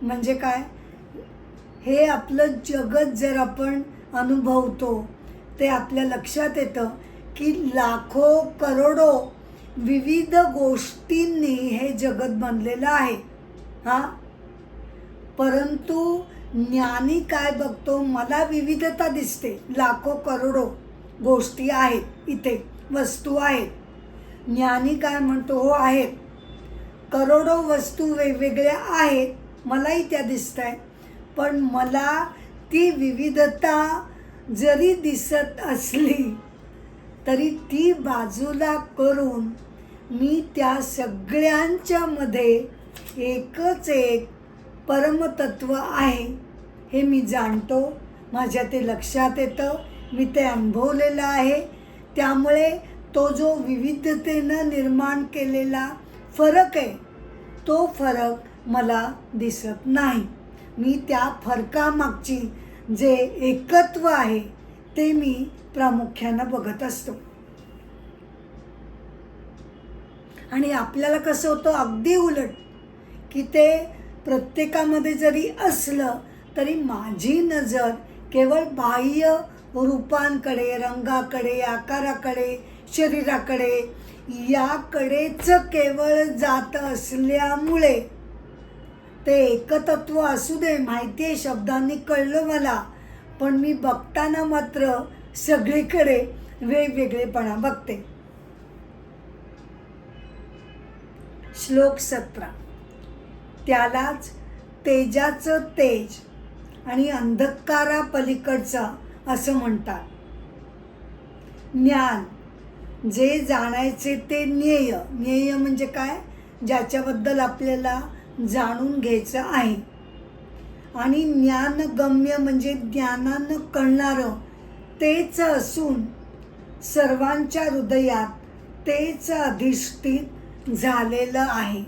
म्हणजे काय? हे आपलं जगत जर आपण अनुभवतो ते आपल्या लक्षात येतं की लाखो करोडो विविध गोष्टींनी हे जगत बनलेलं आहे. परंतु ज्ञानी काय बघतो? मला विविधता दिसते, लाखो करोडो गोष्टी आहेत, इथे वस्तू आहेत. ज्ञानी काय म्हणतो? हो आहेत, करोडो वस्तू वेगवेगळ्या आहेत, मलाही त्या दिसत आहेत, पण मला ती विविधता जरी दिसत असली तरी ती बाजूला करून मी त्या सगळ्यांच्या मध्ये एकच एक परमतत्व आहे हे मी जाणतो. माझ्या ते लक्षात येतं, मी ते अनुभवलेलं आहे. त्यामुळे तो जो विविधतेनं निर्माण केलेला फरक आहे तो फरक मला दिसत नाही. मी त्या फरकामागची जे एकत्व आहे ते मी प्रामुख्यानं बघत असतो. आणि आपल्याला कसं होतं? अगदी उलट, की ते प्रत्येकामध्ये जरी असलं तरी माझी नजर केवळ बाह्य रूपांकडे, रंगाकडे, आकाराकडे, शरीराकडे याकडेच केवळ जात असल्यामुळे ते एकतत्व असू दे, माहिती आहे, शब्दांनी कळलं मला, पण मी बघताना मात्र सगळीकडे वेगवेगळेपणा बघते. श्लोक 17. त्यालाच तेजाचं तेज आणि अंधकारा पलीकडचा असं म्हणतात. ज्ञान जे जाणायचे ते ज्ञेय. ज्ञेय म्हणजे काय? ज्याच्याबद्दल आपल्याला जाणून घ्यायचं आहे. आणि ज्ञानगम्य म्हणजे ज्ञानानं कळणारं तेच असून सर्वांच्या हृदयात तेच अधिष्ठित झालेलं आहे.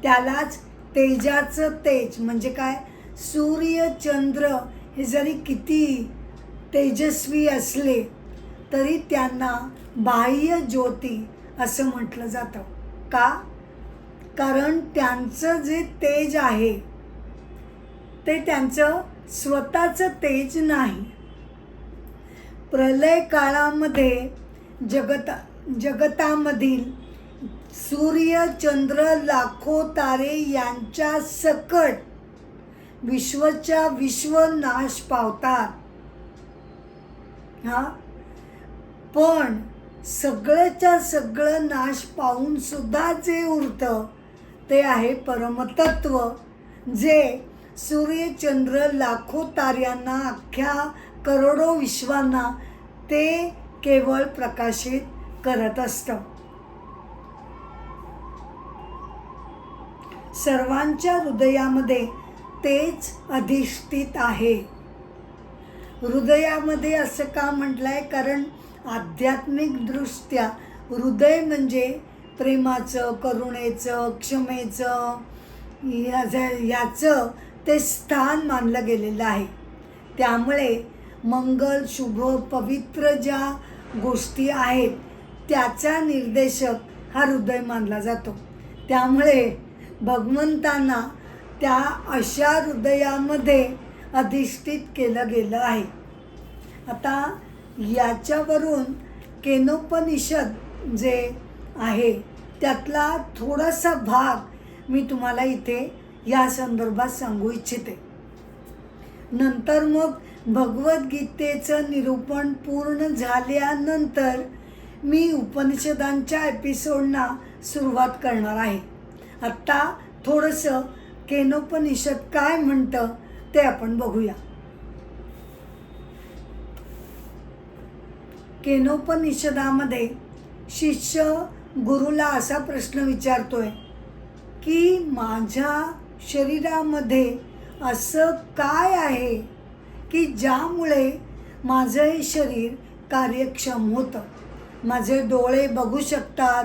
त्यालाच तेजाचं तेज म्हणजे काय? सूर्य चंद्र हे जरी किती तेजस्वी असले तरी त्यांना बाह्य ज्योती असं म्हटलं जातं. का? कारण त्यांचं जे तेज आहे ते त्यांचं स्वतःचं तेज नाही. प्रलय काळामध्ये जगतामधील सूर्य चंद्र लाखो तारे यांच्या सकट विश्वच्या विश्व नाश पावतात. पण सगळंच्या सगळं नाश पाहून सुद्धा जे उरतं ते आहे परमतत्व, जे सूर्यचंद्र लाखो ताऱ्यांना अख्ख्या करोडो विश्वांना ते केवळ प्रकाशित करत असतं. सर्वांच्या हृदयामध्ये तेच अधिष्ठित आहे. हृदयामध्ये असं का म्हटलंय? कारण आध्यात्मिक दृष्ट्या हृदय म्हणजे प्रेमाचं, करुणेचं, क्षमेचं याचं ते स्थान मानलं गेलेलं आहे. त्यामुळे मंगल, शुभ, पवित्र ज्या गोष्टी आहेत त्याचा निर्देशक हा हृदय मानला जातो. त्यामुळे भगवंतांना त्या अशा हृदयामध्ये अधिष्ठित केलं गेलं आहे. आता याच्यावरून केनोपनिषद जे आहे त्यातला थोडासा भाग मी तुम्हाला इथे या संदर्भात सांगू इच्छिते. नंतर मग भगवद्गीतेचं निरूपण पूर्ण झाल्यानंतर मी उपनिषदांच्या एपिसोडना सुरुवात करणार आहे. आत्ता थोडंसं केनोपनिषद काय म्हणतं ते आपण बघूया. केनोपनिषदामध्ये शिष्य गुरुला असा प्रश्न विचारतोय की माझ्या शरीरामध्ये असं काय आहे की ज्यामुळे माझं हे शरीर कार्यक्षम होतं. माझे डोळे बघू शकतात,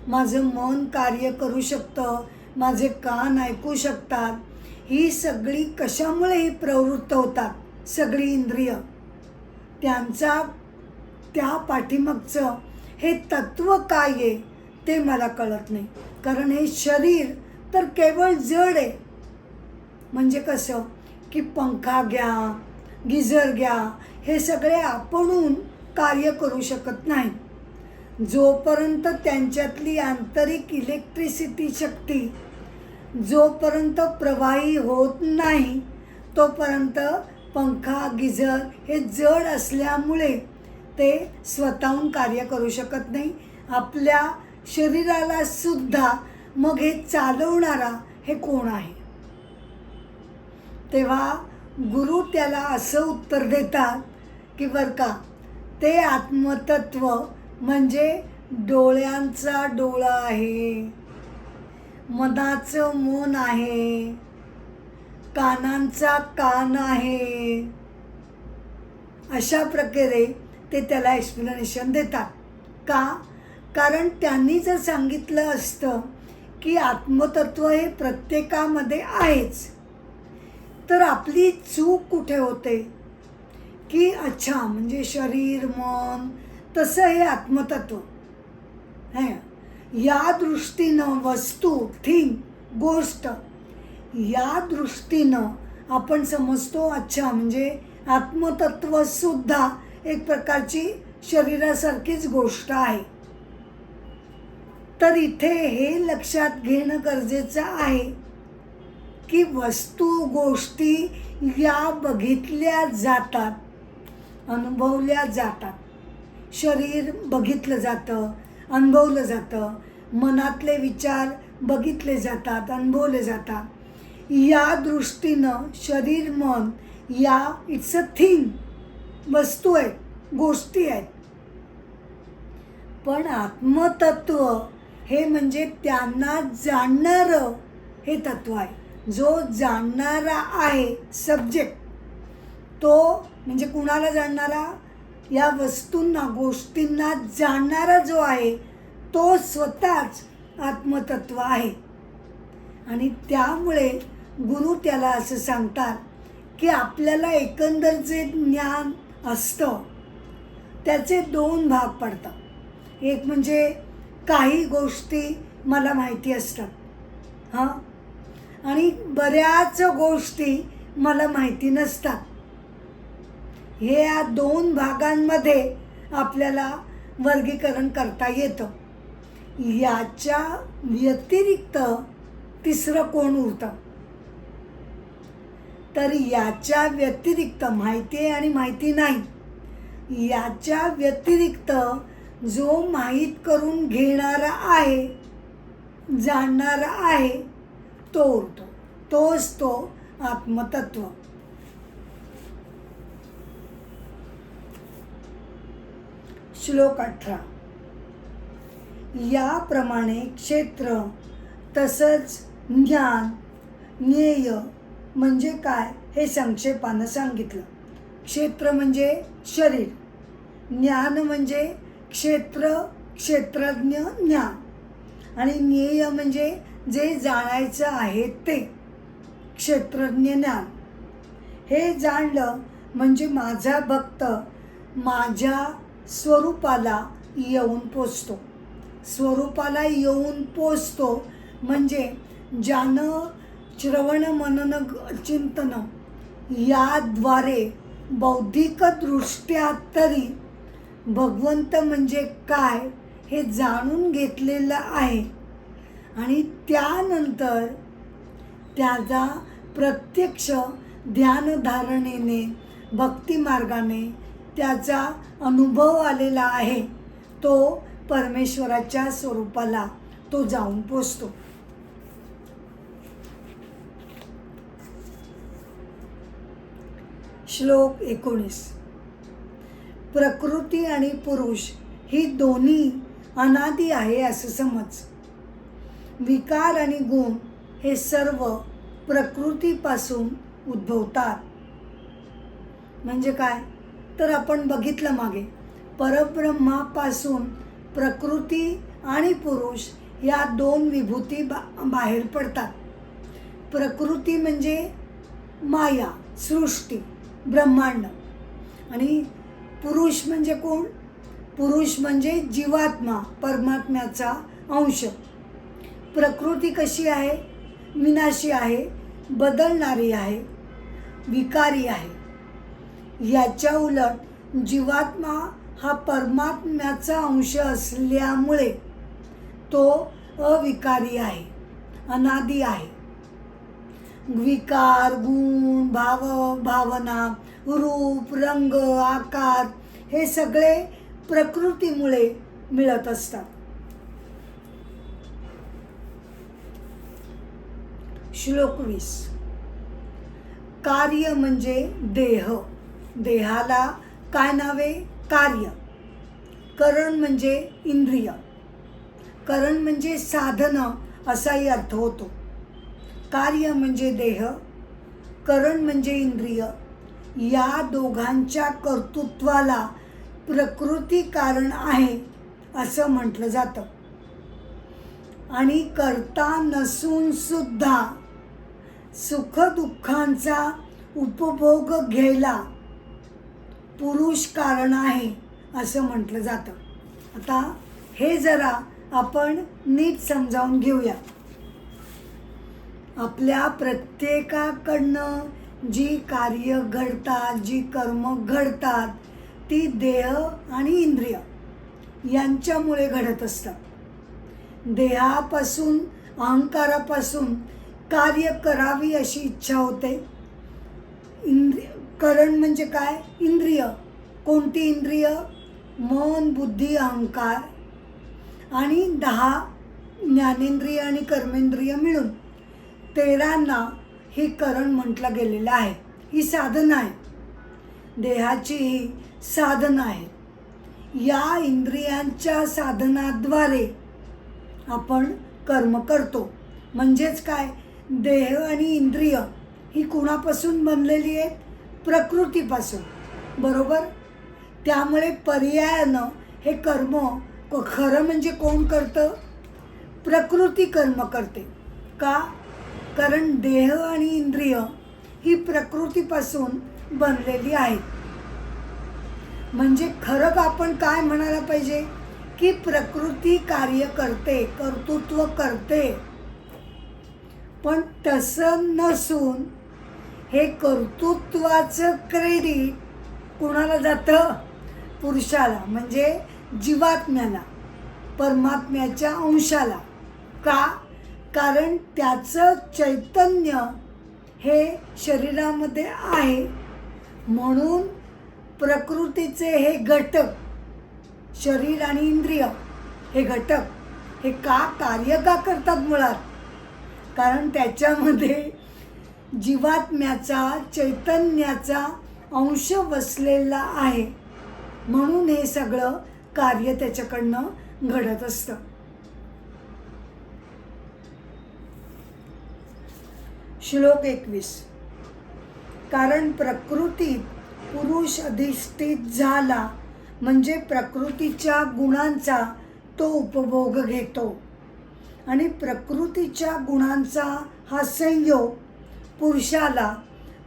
माझं मन कार्य करू शकतं, माझे कान ऐकू शकतात. ही सगळी कशामुळे ही प्रवृत्त होतात? सगळी इंद्रिय. त्यांचा त्या पाठीमागचं हे तत्व काय आहे ते मला कळत नाही. कारण हे शरीर तर केवळ जड आहे. म्हणजे कसं की पंखा घ्या, गिझर घ्या, हे सगळे आपणहून कार्य करू शकत नाही. जोपर्यंत त्यांच्यातली आंतरिक इलेक्ट्रिसिटी शक्ती जोपर्यंत प्रवाही होत नाही तोपर्यंत पंखा, गिझर हे जड असल्यामुळे ते स्वतःहून कार्य करू शकत नाही. आपल्या शरीराला सुद्धा मग हे चालवणारा हे कोण आहे? तेव्हा गुरु त्याला असं उत्तर देतात की बरं का, ते आत्मतत्व म्हणजे डोळ्यांचा डोळा आहे, मनाचं मन आहे, कानांचा कान आहे. अशा प्रकारे ते त्याला एक्सप्लेनेशन देतात. का? कारण त्यांनी जर सांगितलं असतं की आत्मतत्व हे प्रत्येकामध्ये आहेच तर आपली चूक कुठे होते की अच्छा म्हणजे शरीर, मन तसं हे आत्मतत्व है. या दृष्टीनं वस्तू, थिंग, गोष्ट या दृष्टीनं आपण समजतो अच्छा म्हणजे आत्मतत्वसुद्धा एक प्रकारची शरीरासारखीच गोष्ट आहे. तर इथे हे लक्षात घेणं गरजेचं आहे की वस्तू, गोष्टी या बघितल्या जातात, अनुभवल्या जातात. शरीर बघितलं जातं, अनुभवलं जातं. मनातले विचार बघितले जातात, अनुभवले जातात. या दृष्टीनं शरीर, मन या इट्स अ थिंग, वस्तू आहेत, गोष्टी आहेत. पण आत्मतत्व हे म्हणजे त्यांना जाणणारं हे तत्व आहे. जो जाणणारा आहे सब्जेक्ट, तो म्हणजे कुणाला जाणणारा? या वस्तूंना, गोष्टींना जाणणारा जो आहे तो स्वतःच आत्मतत्व आहे. आणि त्यामुळे गुरु त्याला असं सांगतात की आपल्याला एकंदर जे ज्ञान असतं त्याचे 2 भाग पडतात. एक म्हणजे काही गोष्टी मला माहिती असतात, हां, आणि बऱ्याच गोष्टी मला माहिती नसतात. हे या 2 भागांमध्ये आपल्याला वर्गीकरण करता येतं. याच्या व्यतिरिक्त तिसरं कोण उरतं? तर याच्या व्यतिरिक्त माहिती आहे आणि माहिती नाही, याच्या व्यतिरिक्त जो माहीत करून घेणारा आहे, जाणणारा आहे, तो उरतो. तोच तो आत्मतत्व. श्लोक 18. याप्रमाणे क्षेत्र तसंच ज्ञान, ज्ञेय म्हणजे काय हे संक्षेपानं सांगितलं. क्षेत्र म्हणजे शरीर, ज्ञान म्हणजे क्षेत्र, क्षेत्रज्ञ ज्ञान, आणि ज्ञेय म्हणजे जे जाणायचं आहे ते क्षेत्रज्ञ ज्ञान. हे जाणलं म्हणजे माझा भक्त माझ्या स्वरूपाला येऊन पोचतो. स्वरूपाला येऊन पोचतो म्हणजे ज्यानं श्रवण मनन चिंतन याद्वारे बौद्धिकदृष्ट्या तरी भगवंत म्हणजे काय हे जाणून घेतलेलं आहे, आणि त्यानंतर त्याचा प्रत्यक्ष ध्यानधारणेने, भक्तिमार्गाने त्याचा अनुभव आलेला आहे, तो परमेश्वराच्या स्वरूपाला तो जाऊन पोचतो. श्लोक 19. प्रकृती आणि पुरुष ही दोन्ही अनादी आहे असं समज. विकार आणि गुण हे सर्व प्रकृतीपासून उद्भवतात. म्हणजे काय? तर आपण बघितलं मागे, परब्रह्मापासून प्रकृती आणि पुरुष या 2 विभूती बाहेर पडतात. प्रकृती म्हणजे माया, सृष्टी, ब्रह्मांड, आणि पुरुष म्हणजे कोण? पुरुष म्हणजे जीवात्मा, परमात्म्याचा अंश. प्रकृती कशी आहे? विनाशी आहे, बदलणारी आहे, विकारी आहे. याच्या उलट जीवात्मा हा परमात्म्याचा अंश असल्यामुळे तो अविकारी आहे, अनादी आहे. विकार, गुण, भाव, भावना, रूप, रंग, आकार हे सगळे प्रकृतीमुळे मिळत असतात. श्लोक 20. कार्य म्हणजे देह. देहाला काय नावे? कार्य. करण म्हणजे इंद्रिय. करण म्हणजे साधनं असाही अर्थ होतो. कार्य म्हणजे देह, करण म्हणजे इंद्रिय. या दोघांच्या कर्तृत्वाला प्रकृती कारण आहे असं म्हटलं जातं. आणि कर्ता नसून सुद्धा सुखदुःखांचा उपभोग घ्यायला पुरुष कारण आहे असं म्हटलं जातं. आता हे जरा आपण नीट समजावून घेऊया. आपल्या प्रत्येकाकडनं जी कार्य घडतात, जी कर्म घडतात, ती देह आणि इंद्रिय यांच्यामुळे घडत असतात. देहापासून, अहंकारापासून कार्य करावी अशी इच्छा होते. करण म्हणजे काय? इंद्रिय. कोणती इंद्रिय? मन, बुद्धी, अहंकार, आणि 10 ज्ञानेंद्रिय आणि कर्मेंद्रिय मिळून 13 ही करण म्हटलं गेलेलं आहे. ही साधनं आहे, देहाची ही साधनं आहे. या इंद्रियांच्या साधनाद्वारे आपण कर्म करतो. म्हणजेच काय, देह आणि इंद्रिय ही कुणापासून बनलेली आहेत? प्रकृतीपासून, बरोबर. त्यामुळे पर्यायानं हे कर्म खरं म्हणजे कोण करतं? प्रकृती कर्म करते. का? कारण देह आणि इंद्रिय ही प्रकृतीपासून बनलेली आहेत. म्हणजे खरं आपण काय म्हणायला पाहिजे की प्रकृती कार्य करते, कर्तृत्व करते. पण तसं नसून हे कर्तृत्वाचं क्रेडिट कुणाला जातं? पुरुषाला, म्हणजे जीवात्म्याला, परमात्म्याच्या अंशाला. का? कारण त्याचं चैतन्य हे शरीरामध्ये आहे. म्हणून प्रकृतीचे हे घटक, शरीर आणि इंद्रिय हे घटक हे कार्य का करतात? मुळात कारण त्याच्यामध्ये जीवात्म्याचा, चैतन्याचा अंश वसलेला आहे. म्हणून हे सगळं कार्य त्याच्याकडनं घडत असतं. श्लोक 21. कारण प्रकृतीत पुरुष अधिष्ठित झाला म्हणजे प्रकृतीच्या गुणांचा तो उपभोग घेतो आणि प्रकृतीच्या गुणांचा हा संयोग पुरुषाला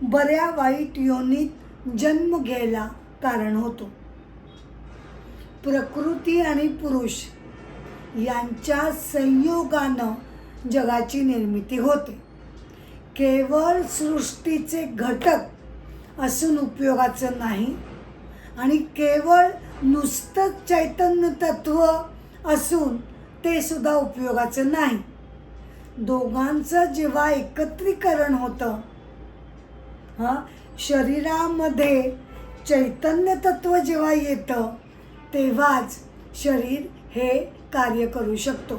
बऱ्या वाईट योनीत जन्म घ्यायला कारण होतो. प्रकृती आणि पुरुष यांच्या संयोगानं जगाची निर्मिती होते. केवळ सृष्टीचे घटक असून उपयोगाचं नाही आणि केवळ नुसतं चैतन्य तत्व असून ते सुद्धा उपयोगाचं नाही. दोघांचं जेव्हा एकत्रीकरण होतं, शरीरामध्ये चैतन्य तत्व जेव्हा येतं तेव्हाच शरीर हे कार्य करू शकतो.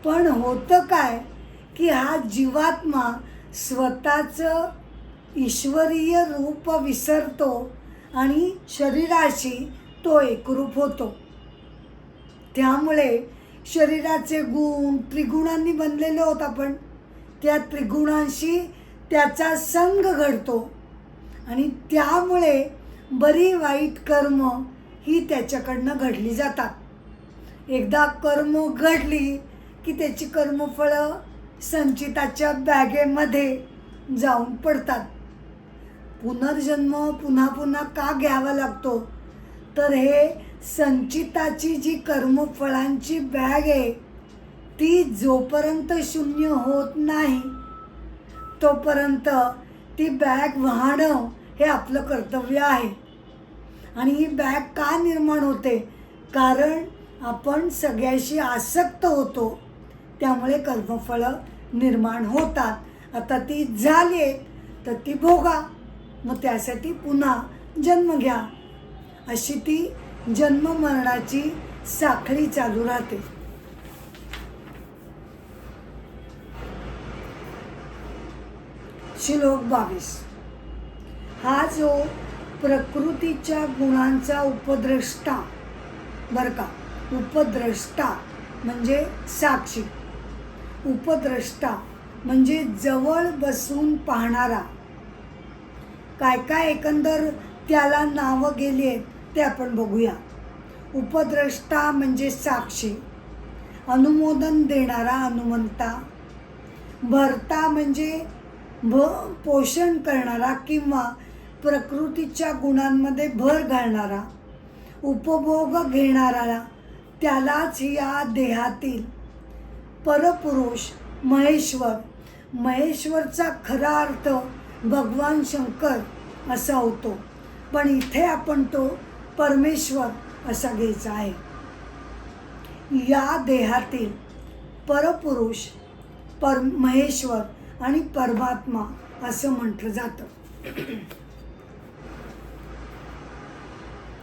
पण होतं काय की हा जीवात्मा स्वतःचं ईश्वरीय रूप विसरतो आणि शरीराशी तो एकरूप होतो. त्यामुळे शरीराचे गुण त्रिगुणांनी बनलेले होत आपण. त्या त्रिगुणांशी त्याचा संग घडतो आणि त्यामुळे बरी वाईट कर्म ही त्याच्याकडनं घडली जातात. एकदा कर्म घडली की त्याची कर्मफळं संचिताच्या बॅगेमध्ये जाऊन पडतात. पुनर्जन्म पुन्हा पुन्हा का घ्यावा लागतो? तर हे संचिताची जी कर्मफळांची बॅग आहे ती जोपर्यंत शून्य होत नाही तोपर्यंत ती बॅग वाहणं हे आपलं कर्तव्य आहे. आणि ही बॅग का निर्माण होते? कारण आपण सगळ्याशी आसक्त होतो, त्यामुळे कर्मफळं निर्माण होतात. आता ती झाली तर ती भोगा, मग त्यासाठी पुन्हा जन्म घ्या. अशी ती जन्म मरणाची साखळी चालू राहते. श्लोक 22. हा जो प्रकृतीच्या गुणांचा उपद्रष्टा, बरं का, उपद्रष्टा म्हणजे साक्षी, उपद्रष्टा म्हणजे जवळ बसून पाहणारा. काय काय एकंदर त्याला नावं गेली आहेत ते आपण बघूया. उपद्रष्टा म्हणजे साक्षी, अनुमोदन देणारा अनुमंता, भरता म्हणजे पोषण करणारा किंवा प्रकृतीच्या गुणांमध्ये भर घालणारा, उपभोग घेणारा त्यालाच या देहातील परपुरुष महेश्वर, महेश्वरचा खरा अर्थ भगवान शंकर असा होतो, पण इथे आपण तो परमेश्वर असा घ्यायचा आहे. या देहातील परपुरुष, महेश्वर आणि परमात्मा असं म्हटलं जातं.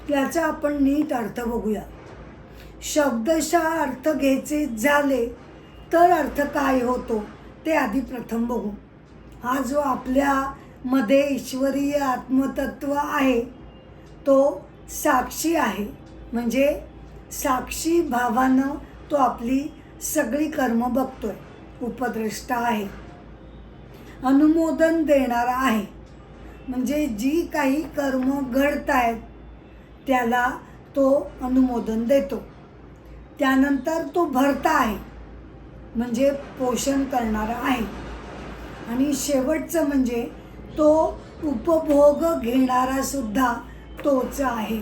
याचा आपण नीट अर्थ बघूया. शब्दशः अर्थ घ्यायचे झाले तर अर्थ काय होतो ते आधी प्रथम बघू. हा जो आपल्यामध्ये ईश्वरीय आत्मतत्व आहे तो साक्षी आहे, म्हणजे साक्षी भावानं तो आपली सगळी कर्म बघतोय. उपद्रष्टा आहे. अनुमोदन देणारा आहे, म्हणजे जी काही कर्म घडत आहेत त्याला तो अनुमोदन देतो. त्यानंतर तो भरता आहे, म्हणजे पोषण करणारा आहे. आणि शेवटचं म्हणजे तो उपभोग घेणारा सुद्धा तोच आहे.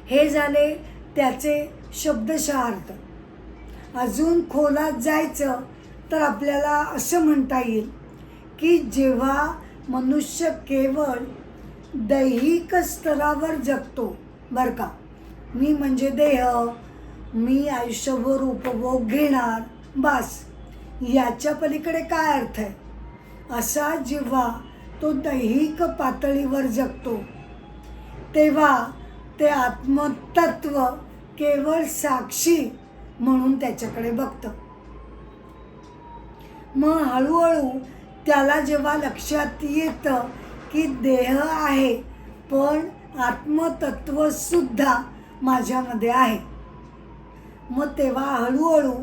हे झाले त्याचे शब्दशः अर्थ. अजून खोलात जायचं तर आपल्याला असं म्हणता येईल की जेव्हा मनुष्य केवळ दैहिक स्तरावर जगतो, बरं का, मी म्हणजे देह, मी आयुष्यभर उपभोग घेणार, बस, याच्या पलीकडे काय अर्थ आहे, असा जेव्हा तो दैहिक पातळीवर जगतो तेव्हा ते आत्मतत्व केवळ साक्षी म्हणून त्याच्याकडे बघतं. मग हळूहळू त्याला जेव्हा लक्षात येतं की देह आहे पण आत्मतत्वसुद्धा माझ्यामध्ये आहे, मग तेव्हा हळूहळू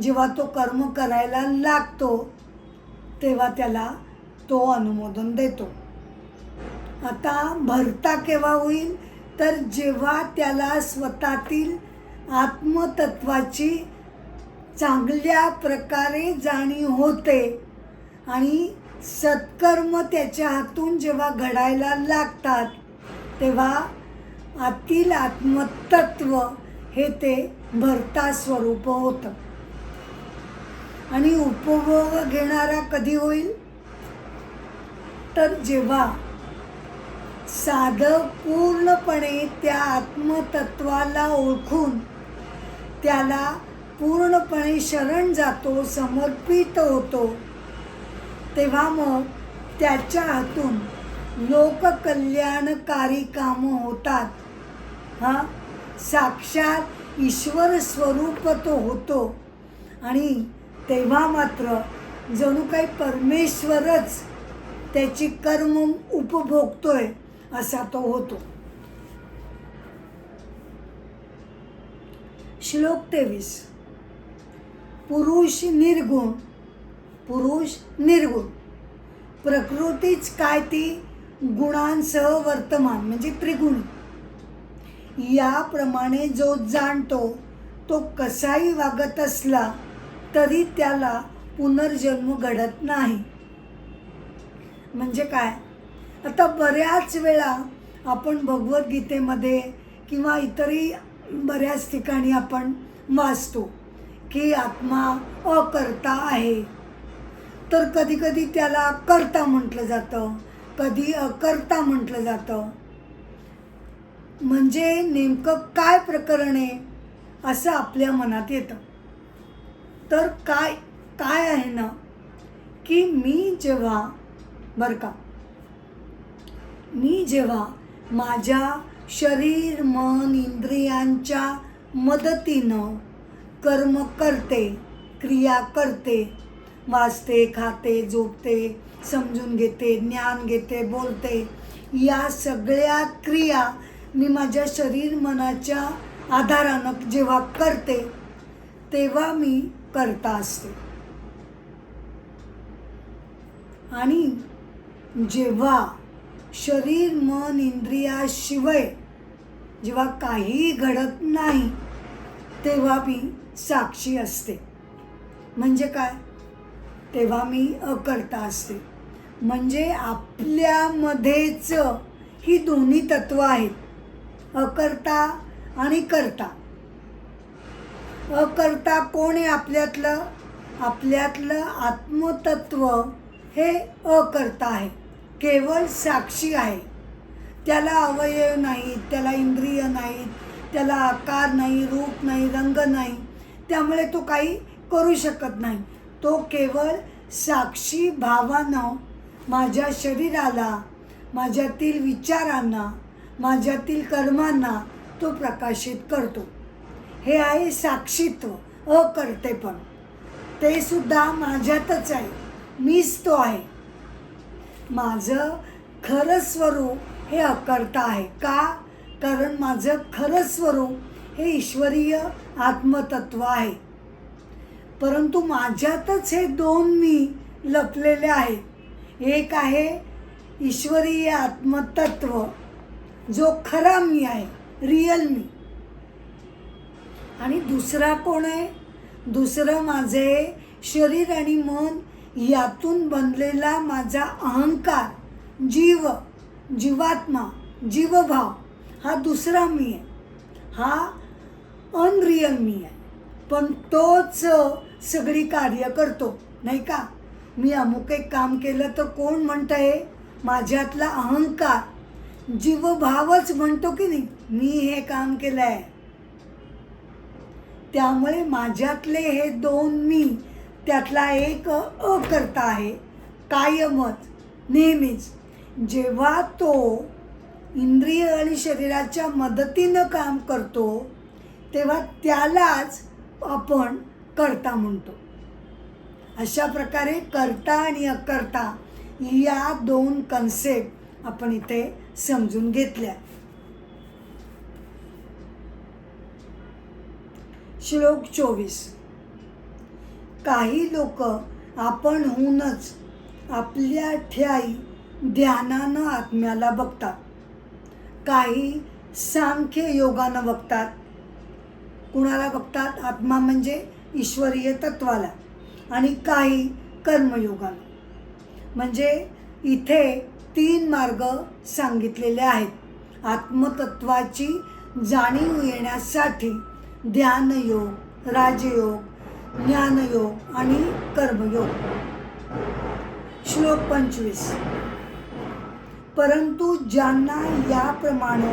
जेव्हा तो कर्म करायला लागतो तेव्हा त्याला तो अनुमोदन देतो. आता भरता केव्हा होईल, तर जेव्हा त्याला स्वतःतील आत्मतत्वाची चांगल्या प्रकारे जाणीव होते आणि सत्कर्म त्याच्या हातून जेव्हा घडायला लागतात तेव्हा आतील आत्मतत्व हे ते भरता स्वरूप होतं. आणि उपभोग घेणारा कधी होईल, तर जेव्हा साधक पूर्णपणे त्या आत्मतत्वाला ओळखून त्याला पूर्णपणे शरण जातो, समर्पित होतो, तेव्हा मग त्याच्या हातून लोककल्याणकारी कामं होतात. साक्षात ईश्वर स्वरूप तो होतो आणि तेव्हा मात्र जणू काही परमेश्वरच त्याची कर्म उपभोगतोय असा तो होतो. श्लोक 23. पुरुष निर्गुण. पुरुष निर्गुण. प्रकृतीच काय ती गुणांसह वर्तमान, म्हणजे त्रिगुणी. याप्रमाणे जो जाणतो तो कसाही वागत असला तरी त्याला पुनर्जन्म घडत नाही. म्हणजे काय, आता बऱ्याच वेळा आपण भगवद्गीतेमध्ये किंवा इतरही बऱ्याच ठिकाणी आपण वाचतो की आत्मा अकर्ता आहे. तर कधी कधी त्याला कर्ता म्हटलं जातं, कधी अकर्ता म्हटलं जातं. म्हणजे नेमकं काय प्रकरण आहे असं आपल्या मनात येतं. तर काय काय आहे ना, की मी जेव्हा, बरं का, मी जेव्हा माझ्या शरीर मन इंद्रियांच्या मदतीनं कर्म करते, क्रिया करते, वाचते, खाते, झोपते, समजून घेते, ज्ञान घेते, बोलते, या सगळ्या क्रिया मी माझ्या शरीर मनाच्या आधारानं जेव्हा करते तेव्हा मी कर्ता असते. आणि जेव्हा शरीर मन इंद्रियाशिवाय जेव्हा काही घडत नाही तेव्हा मी साक्षी असते. म्हणजे काय, तेव्हा मी अकर्ता असते. म्हणजे आपल्यामध्येच ही दोन्ही तत्व आहेत, अकर्ता आणि कर्ता. अकर्ता कोण आहे आपल्यातलं, आपल्यातलं आत्मतत्व हे अकर्ता आहे, केवळ साक्षी आहे. त्याला अवयव नाहीत, त्याला इंद्रिय नाहीत, त्याला आकार नाही, रूप नाही, रंग नाही, त्यामुळे तो काही करू शकत नाही. तो केवळ साक्षी भावानं माझ्या शरीराला, माझ्यातील विचारांना, माझ्यातील कर्मांना तो प्रकाशित करतो. हे आहे साक्षीत्व, अकर्तेपण. ते सुद्धा माझ्यातच आहे, मीच तो आहे. माझं खरं स्वरूप हे अकर्ता आहे. का? कारण माझं खरं स्वरूप हे ईश्वरीय आत्मतत्व आहे. परंतु माझ्यातच हे दोन मी लपलेले आहेत. एक आहे ईश्वरीय आत्मतत्व जो खरा मी आहे, रियल मी. आणि दुसरा कोण आहे? दुसरं माझे शरीर आणि मन यातून बनलेला माझा अहंकार, जीवात्मा, जीवभाव हा दुसरा मी आहे. हा अनरियल मी आहे. पण तोच सगळी कार्य करतो, नाही का? मी अमुक एक काम केलं तर कोण म्हणतं आहे? माझ्यातला अहंकार, जीवभावच म्हणतो की नाही मी हे काम केलं आहे. त्यामुळे माझ्यातले हे दोन मी, त्यातला एक अकर्ता आहे कायमच, नेहमीच. जेव्हा तो इंद्रिय आणि शरीराच्या मदतीनं काम करतो तेव्हा त्यालाच आपण कर्ता म्हणतो. अशा प्रकारे कर्ता आणि अकर्ता या दोन कन्सेप्ट आपण इथे समजून घेतल्या. श्लोक 24. काही लोक आपणहूनच आपल्या ठायी ध्यानानं आत्म्याला बघतात. काही सांख्य योगानं बघतात. कुणाला बघतात? आत्मा म्हणजे ईश्वरीय तत्वाला. आणि काही कर्मयोगानं. म्हणजे इथे 3 मार्ग सांगितलेले आहेत. आत्मतत्वाची जाणीव येण्यासाठी ध्यानयोग, राजयोग, ज्ञानयोग आणि कर्मयोग. श्लोक 25. परंतु ज्यांना याप्रमाणे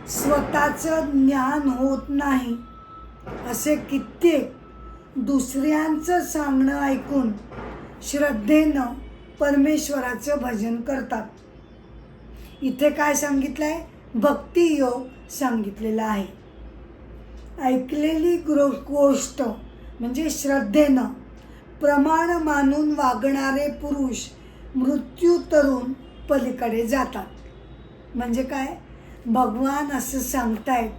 स्वतःचं ज्ञान होत नाही असे कित्येक दुसऱ्यांचं सांगणं ऐकून श्रद्धेनं परमेश्वराचं भजन करतात. इथे काय सांगितलं आहे? भक्तियोग सांगितलेला आहे. ऐकलेली गोष्ट म्हणजे श्रद्धेनं प्रमाण मानून वागणारे पुरुष मृत्यू तरून पलीकडे जातात. म्हणजे काय? भगवान असं सांगतायत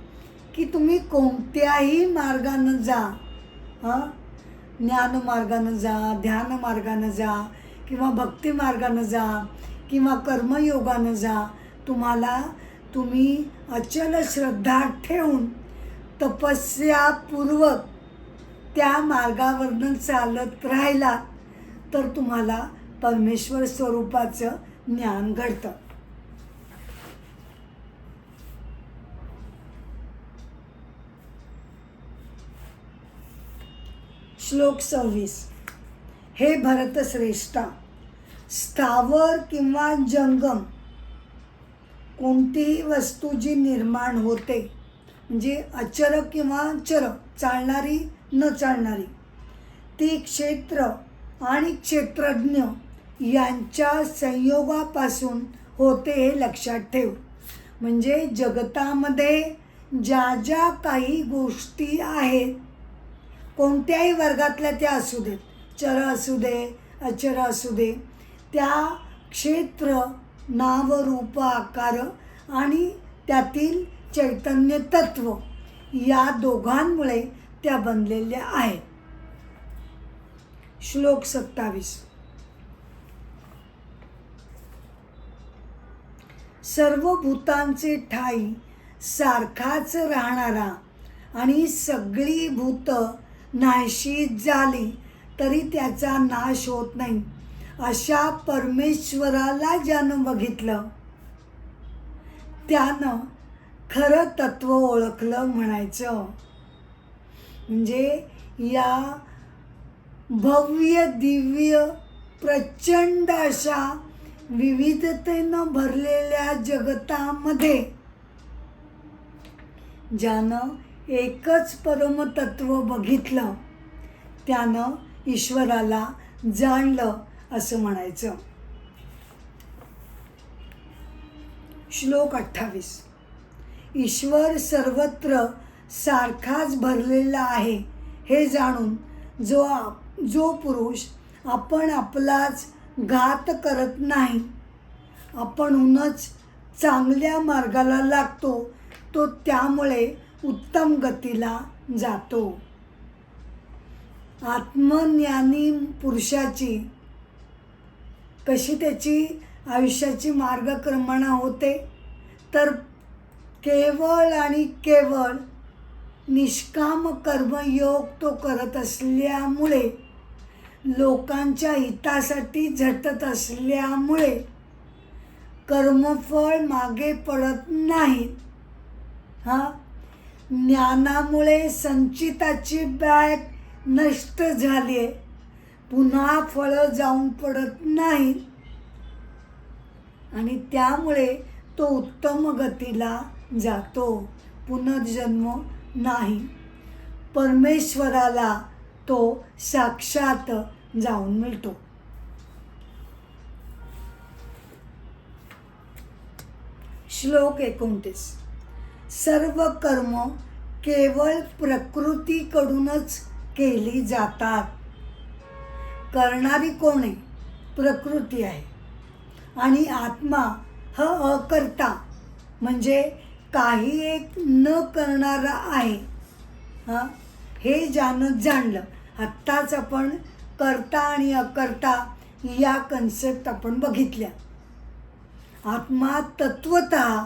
की तुम्ही कोणत्याही मार्गानं जा, ज्ञान मार्गानं जा, ध्यान मार्गानं जा, किंवा भक्ती मार्गानं जा, किंवा कर्मयोगानं जा. तुम्ही अचल श्रद्धा ठेवून तपस्यापूर्वक त्या मार्गावरनं चालत राहिला तर तुम्हाला परमेश्वर स्वरूपाचं ज्ञान घडतं. श्लोक 26. हे भरतश्रेष्ठा, स्थावर किंवा जंगम कोणतीही वस्तू जी निर्माण होते म्हणजे अचर किंवा चर, चालणारी न चालणारी, ती क्षेत्र आणि क्षेत्रज्ञ यांच्या संयोगापासून होते हे लक्षात ठेव. म्हणजे जगतामध्ये ज्या ज्या काही गोष्टी आहेत, कोणत्याही वर्गातल्या त्या असू देत, चर असू दे, अचर असू दे, त्या क्षेत्र, नाव, रूप, आकार आणि त्यातील चैतन्य तत्व या दोघांमुळे त्या बनलेल्या आहेत. श्लोक 27. सर्व भूतांचे ठाई सारखाच राहणारा आणि सगळी भूत नाहीशी झाली तरी त्याचा नाश होत नाही अशा परमेश्वराला ज्यानं बघितलं त्यानं खरं तत्व ओळखलं म्हणायचं. म्हणजे या भव्य दिव्य प्रचंड अशा विविधतेनं भरलेल्या जगतामध्ये ज्यानं एकच परमतत्व बघितलं त्यानं ईश्वराला जाणलं असं म्हणायचं. श्लोक 28. ईश्वर सर्वत्र सारखाच भरलेला आहे हे जाणून जो पुरुष आपण आपलाच घात करत नाही आपणहूनच चांगल्या मार्गाला लागतो, तो त्यामुळे उत्तम गतीला जातो. आत्मज्ञानी पुरुषाची कशी त्याची आयुष्याची मार्गक्रमणा होते, तर केवळ आणि केवळ निष्काम कर्मयोग तो करत असल्यामुळे, लोकांच्या हितासाठी झटत असल्यामुळे कर्मफळ मागे पडत नाही. ज्ञानामुळे संचिताची बॅग नष्ट झाली आहे, पुन्हा फळं जाऊन पडत नाहीत आणि त्यामुळे तो उत्तम गतीला जातो. पुनर्जन्म नाही. परमेश्वराला तो साक्षात जाऊन मिळतो. श्लोक 29. सर्व कर्म केवळ प्रकृतीकडूनच केली जातात. करणारी कोण आहे? प्रकृती आहे. आणि आत्मा हा अकर्ता म्हणजे काही एक न करणारा आहे. हे जाणलं. आत्ताच आपण कर्ता आणि अकर्ता या कन्सेप्ट आपण बघितल्या. आत्मा तत्वतः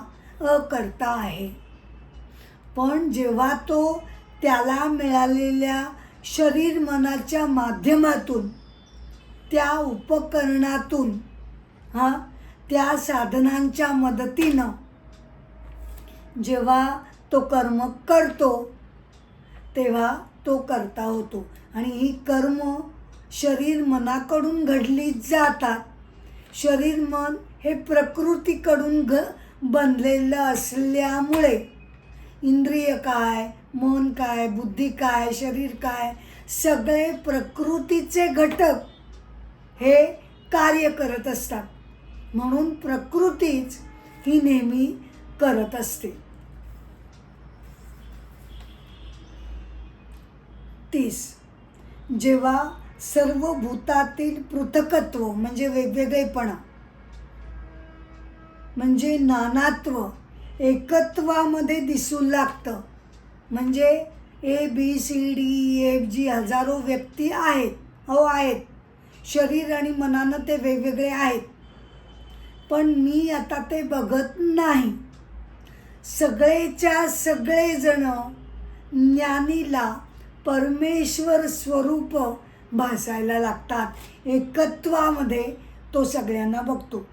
अकर्ता आहे, पण जेव्हा तो त्याला मिळालेल्या शरीर मनाच्या माध्यमातून, त्या उपकरणातून, त्या साधनांच्या मदतीनं जेव्हा तो कर्म करतो, तेव्हा तो कर्ता होतो. आणि ही कर्म शरीर मनाकडून घडली जातात. शरीर मन हे प्रकृतीकडून बनलेलं असल्यामुळे इंद्रिय काय, मन काय, बुद्धी काय, शरीर काय, सगळे प्रकृतीचे घटक हे कार्य करत असतात. म्हणून प्रकृतीच ही नेहमी करत असते. 30. जेव्हा सर्व भूतातील पृथकत्व म्हणजे वेगवेगळेपणा म्हणजे नानात्व एकत्वामध्ये दिसू लागतं, म्हणजे ABCDEFG हजारो व्यक्ती आहेत, शरीर आणि मनानं ते वेगवेगळे आहेत, पण मी आता ते बघत नाही. सगळेच्या सगळेजण ज्ञानीला परमेश्वर स्वरूप भासायला लागतात. एकत्वामध्ये तो सगळ्यांना बघतो.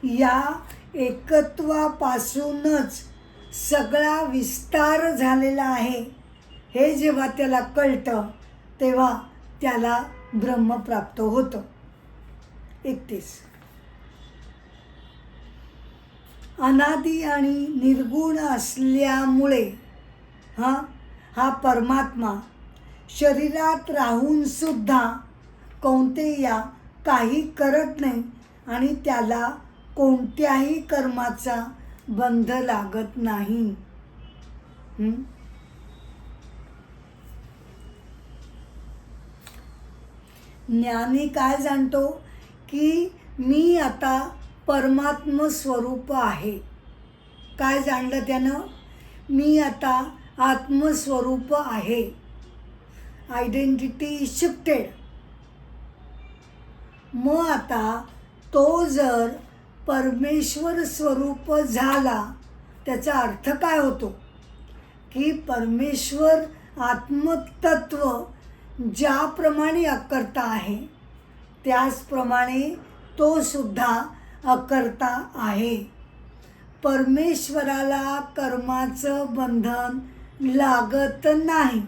या एकत्वापासूनच सगळा विस्तार झालेला आहे, हे जेव्हा त्याला कळतं, तेव्हा त्याला ब्रह्म प्राप्त होतं. 31. अनादि आणि निर्गुण असल्यामुळे हा परमात्मा शरीरात राहून सुद्धा कोणतेया काही करत नाही आणि त्याला कोणत्याही कर्माचा बंध लागत नाही. ज्ञानी काय जाणतो की मी आता परमात्म स्वरूप आहे. काय जाणलं त्यानं? मी आता आत्मस्वरूप आहे. Identity shifted. मग आता तो जर परमेश्वर स्वरूप झाला, त्याचा अर्थ काय होतो की परमेश्वर आत्मतत्व ज्याप्रमाणे अकर्ता आहे, त्याचप्रमाणे तो सुद्धा अकर्ता आहे. परमेश्वराला कर्माचं बंधन लागत नाही.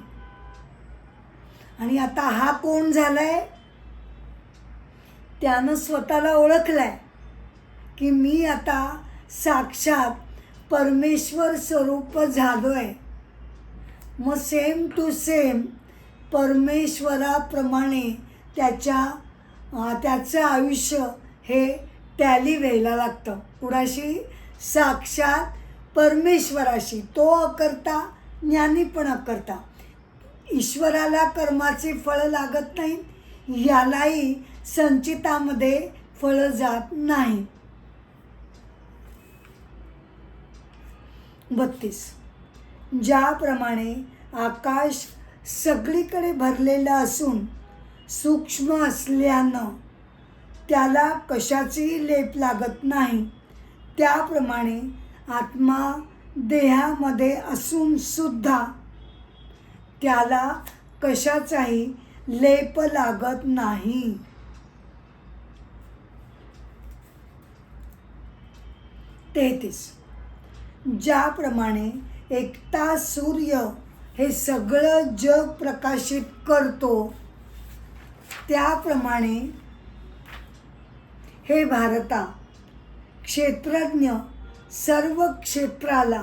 आणि आता हा कोण झालाय? त्यानं स्वतःला ओळखलाय की मी आता साक्षात परमेश्वर स्वरूप झालोय. मग सेम टू सेम परमेश्वराप्रमाणे त्याचं आयुष्य हे टॅली व्हायला लागतं. कुणाशी? साक्षात परमेश्वराशी. तो अकर्ता, ज्ञानी पण अकर्ता. ईश्वराला कर्माचे फळ लागत नाही, यालाही संचितामध्ये फळं जात नाही. 32. ज्याप्रमाणे आकाश सगळीकडे भरलेलं असून सूक्ष्म असल्यानं त्याला कशाचीही लेप लागत नाही, त्याप्रमाणे आत्मा देहामध्ये असून सुद्धा त्याला कशाचाही लेप लागत नाही. 33. ज्याप्रमाणे एकटा सूर्य हे सगळं जग प्रकाशित करतो, त्याप्रमाणे हे भारता क्षेत्रज्ञ सर्व क्षेत्राला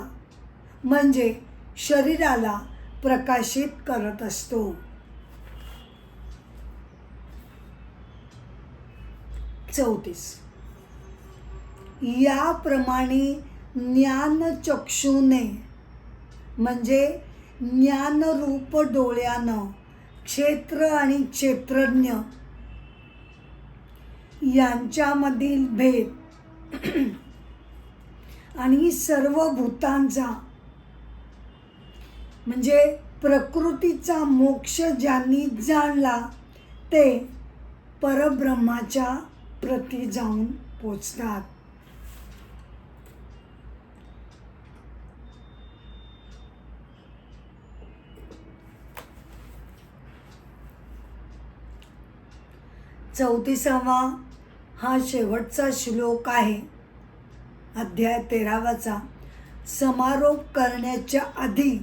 म्हणजे शरीराला प्रकाशित करत असतो. 34. याप्रमाणे ज्ञानचक्षुने म्हणजे ज्ञानरूप डोळ्यानं क्षेत्र आणि क्षेत्रज्ञ यांच्यामधील भेद आणि सर्व भूतांचा म्हणजे प्रकृतीचा मोक्ष ज्यांनी जाणला ते परब्रह्माच्या प्रती जाऊन पोचतात. चौतीसावा हा शेवटचा श्लोक आहे अध्याय 13वाचा. समारोप करण्याच्या आधी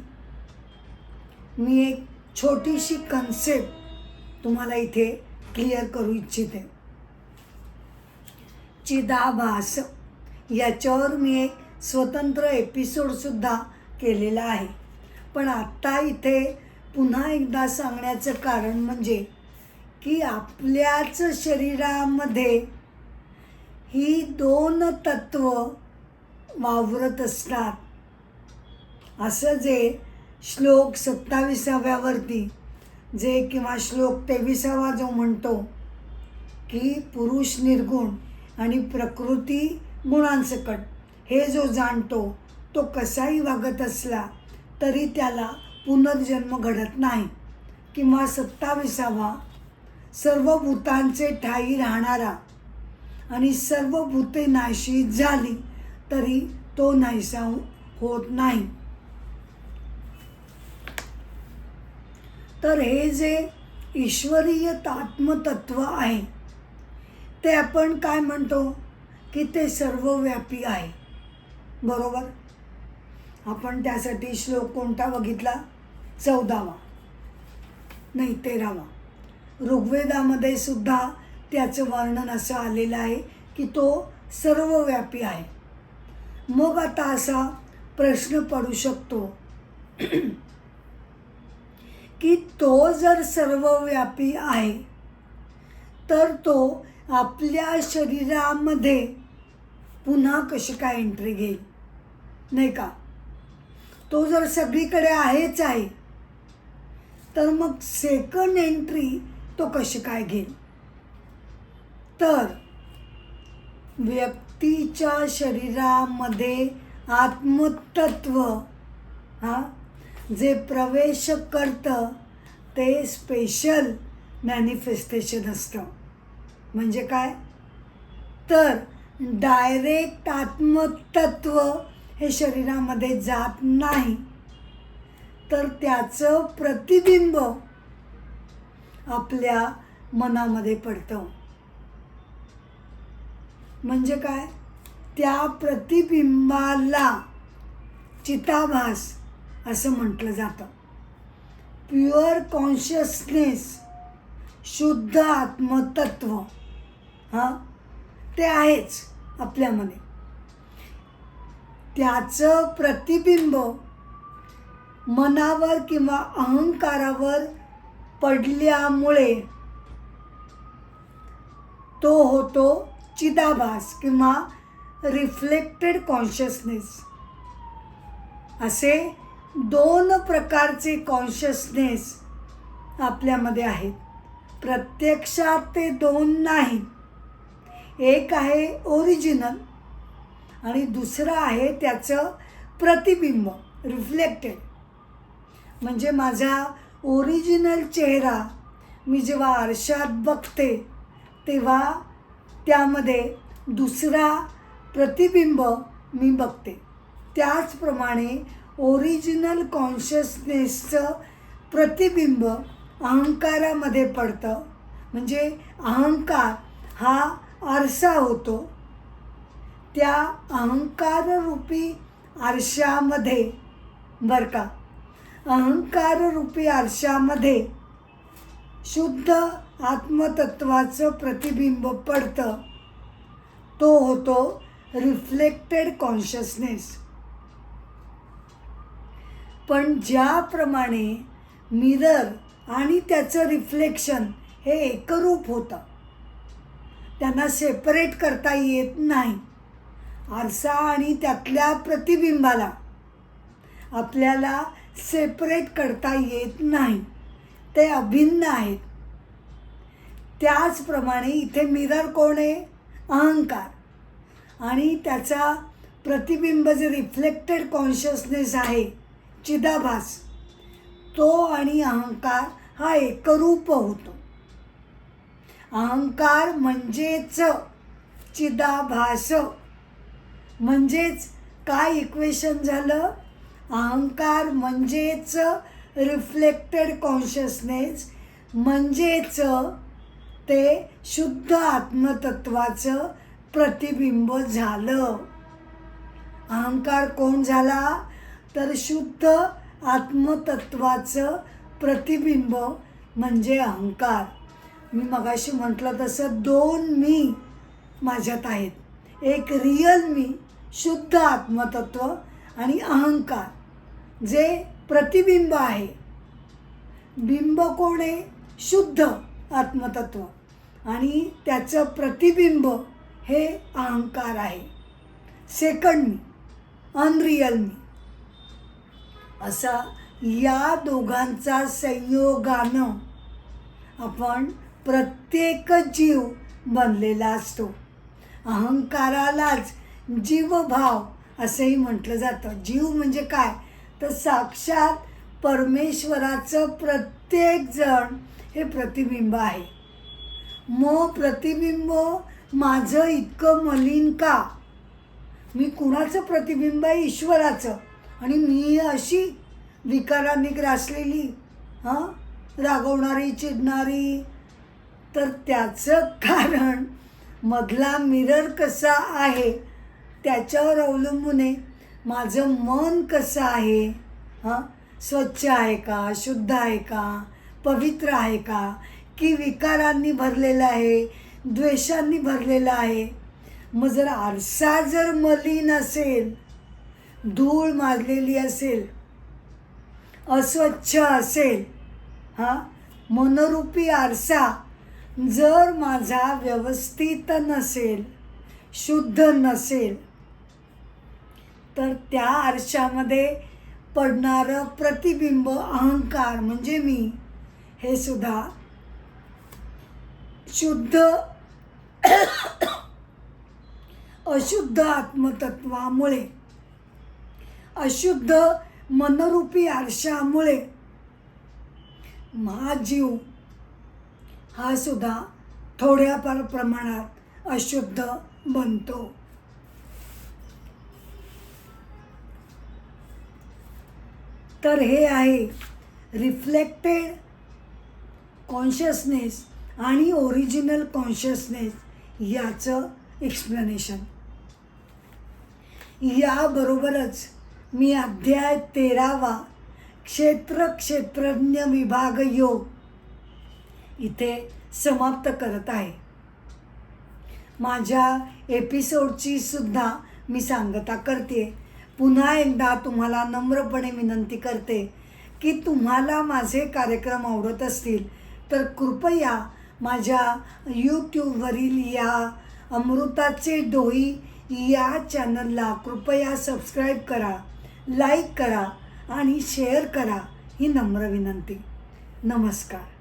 मी एक छोटीशी कन्सेप्ट तुम्हाला इथे क्लिअर करू इच्छिते. चिदाभास याच्यावर मी एक स्वतंत्र एपिसोडसुद्धा केलेला आहे, पण आत्ता इथे पुन्हा एकदा सांगण्याचं कारण म्हणजे की आपल्याच शरीरामध्ये ही दोन तत्व वावरत असतात. असं जे श्लोक 27व्यावरती जे किंवा श्लोक 23वा जो म्हणतो की पुरुष निर्गुण आणि प्रकृती गुणांसकट हे जो जाणतो तो कसाही वागत असला तरी त्याला पुनर्जन्म घडत नाही, किंवा 27वा सर्व भूतांचे ठाई राहणारा आणि सर्व भूते नाशी झाली तरी तो नाहीसा होत नाही. तर हे जे ईश्वरीय आत्मतत्व आहे ते आपण काय म्हणतो की ते सर्वव्यापी आहे, बरोबर. आपण त्यासाठी श्लोक कोणता बघितला? 14वा नाही 13वा. ऋग्वेदामध्ये सुद्धा त्याचं वर्णन असं आलेलं आहे की तो सर्वव्यापी आहे. मग आता असा प्रश्न पडू शकतो की तो जर सर्वव्यापी आहे तर तो आपल्या शरीरामध्ये पुन्हा कशी काय एंट्री घेईल, नाही का? तो जर सगळीकडे आहेच आहे तर मग सेकंड एंट्री तो कशी काय घेईल? तर व्यक्तीच्या शरीरामध्ये आत्मतत्व जे प्रवेश करतं ते स्पेशल मॅनिफेस्टेशन असतं. म्हणजे काय? तर डायरेक्ट आत्मतत्व हे शरीरामध्ये जात नाही, तर त्याचं प्रतिबिंब आपल्या मनामध्ये पडतं. म्हणजे काय? त्या प्रतिबिंबाला चिताभास असं म्हटलं जातं. प्युअर कॉन्शियसनेस, शुद्ध आत्मतत्व ते आहेच आपल्यामध्ये. त्याचं प्रतिबिंब मनावर किंवा अहंकारावर पडल्यामुळे तो होतो चिदाभास किंवा रिफ्लेक्टेड कॉन्शियसनेस. असे दोन प्रकारचे कॉन्शियसनेस आपल्यामध्ये आहेत. प्रत्यक्षात ते दोन नाही. एक आहे ओरिजिनल आणि दुसरं आहे त्याचं प्रतिबिंब, रिफ्लेक्टेड. म्हणजे माझा ओरिजिनल चेहरा मी जेव्हा आरशात बघते तेव्हा त्यामध्ये दुसरा प्रतिबिंब मी बघते. त्याचप्रमाणे ओरिजिनल कॉन्शियसनेसचं प्रतिबिंब अहंकारामध्ये पडतं. म्हणजे अहंकार हा आरसा होतो. त्या अहंकाररूपी आरशामध्ये बरं का, अहंकाररूपी आरशामध्ये शुद्ध आत्मतत्वाचं प्रतिबिंब पडतं. तो होतो रिफ्लेक्टेड कॉन्शियसनेस. पण ज्याप्रमाणे मिरर आणि त्याचं रिफ्लेक्शन हे एकरूप होतं, त्यांना सेपरेट करता येत नाही. आरसा आणि त्यातल्या प्रतिबिंबाला आपल्याला सेपरेट करता येत नाही, ते अभिन्न आहेत. त्याचप्रमाणे इथे मिरर कोण आहे? अहंकार. आणि त्याचा प्रतिबिंब जे रिफ्लेक्टेड कॉन्शियसनेस आहे, चिदाभास, तो आणि अहंकार हा एकरूप होतो. अहंकार म्हणजेच चिदाभास. म्हणजेच काय इक्वेशन झालं? अहंकार म्हणजेच रिफ्लेक्टेड कॉन्शियसनेस, म्हणजेच ते शुद्ध आत्मतत्वाचं प्रतिबिंब झालं. अहंकार कोण झाला? तर शुद्ध आत्मतत्वाचं प्रतिबिंब म्हणजे अहंकार. मी मगाशी म्हटलं तसं दोन मी माझ्यात आहेत. एक रिअल मी, शुद्ध आत्मतत्व, आणि अहंकार जे प्रतिबिंब आहे. बिंब कोण आहे? शुद्ध आत्मतत्व, आणि त्याचं प्रतिबिंब हे अहंकार आहे. सेकंड मी, अनरिअल मी. असा या दोघांचा संयोगानं आपण प्रत्येक जीव बनलेला असतो. अहंकारालाच जीवभाव असंही म्हटलं जातं. जीव म्हणजे काय? तर साक्षात परमेश्वराचं प्रत्येक जण हे प्रतिबिंब आहे. मग प्रतिबिंब माझं इतकं मलिन का? मी कुणाचं प्रतिबिंब आहे? ईश्वराचं. आणि मी अशी विकारांनी ग्रासलेली, रागवणारी, चिडणारी. तर त्याचं कारण मधला मिरर कसा आहे त्याच्यावर अवलंबून आहे. माझं मन कसं आहे? स्वच्छ आहे का? शुद्ध आहे का? पवित्र आहे का? की विकारांनी भरलेलं आहे, द्वेषांनी भरलेलं आहे? मग जर आरसा जर मलिन असेल, धूळ मारलेली असेल, अस्वच्छ असेल, मनरूपी आरसा जर माझा व्यवस्थित नसेल, शुद्ध नसेल, तर त्या आरशामध्ये पडणारं प्रतिबिंब अहंकार म्हणजे मी, हे सुद्धा शुद्ध अशुद्ध आत्मतत्वामुळे, अशुद्ध मनरूपी आरशामुळे हा जीव हा सुद्धा थोड्याफार प्रमाणात अशुद्ध बनतो. तर हे आहे रिफ्लेक्टेड कॉन्शियसनेस आणि ओरिजिनल कॉन्शियसनेस याचं एक्सप्लेनेशन. याबरोबरच मी अध्याय 13 क्षेत्रज्ञ विभाग योग इथे समाप्त करत आहे. माझ्या एपिसोडची सुद्धा मी सांगता करते. पुन्हा एकदा तुम्हाला नम्रपणे विनंती करते की तुम्हाला माझे कार्यक्रम आवडत असतील तर कृपया माझ्या यूट्यूबवरील या अमृताचे डोई या चॅनलला कृपया सबस्क्राईब करा, लाईक करा आणि शेअर करा, ही नम्र विनंती. नमस्कार.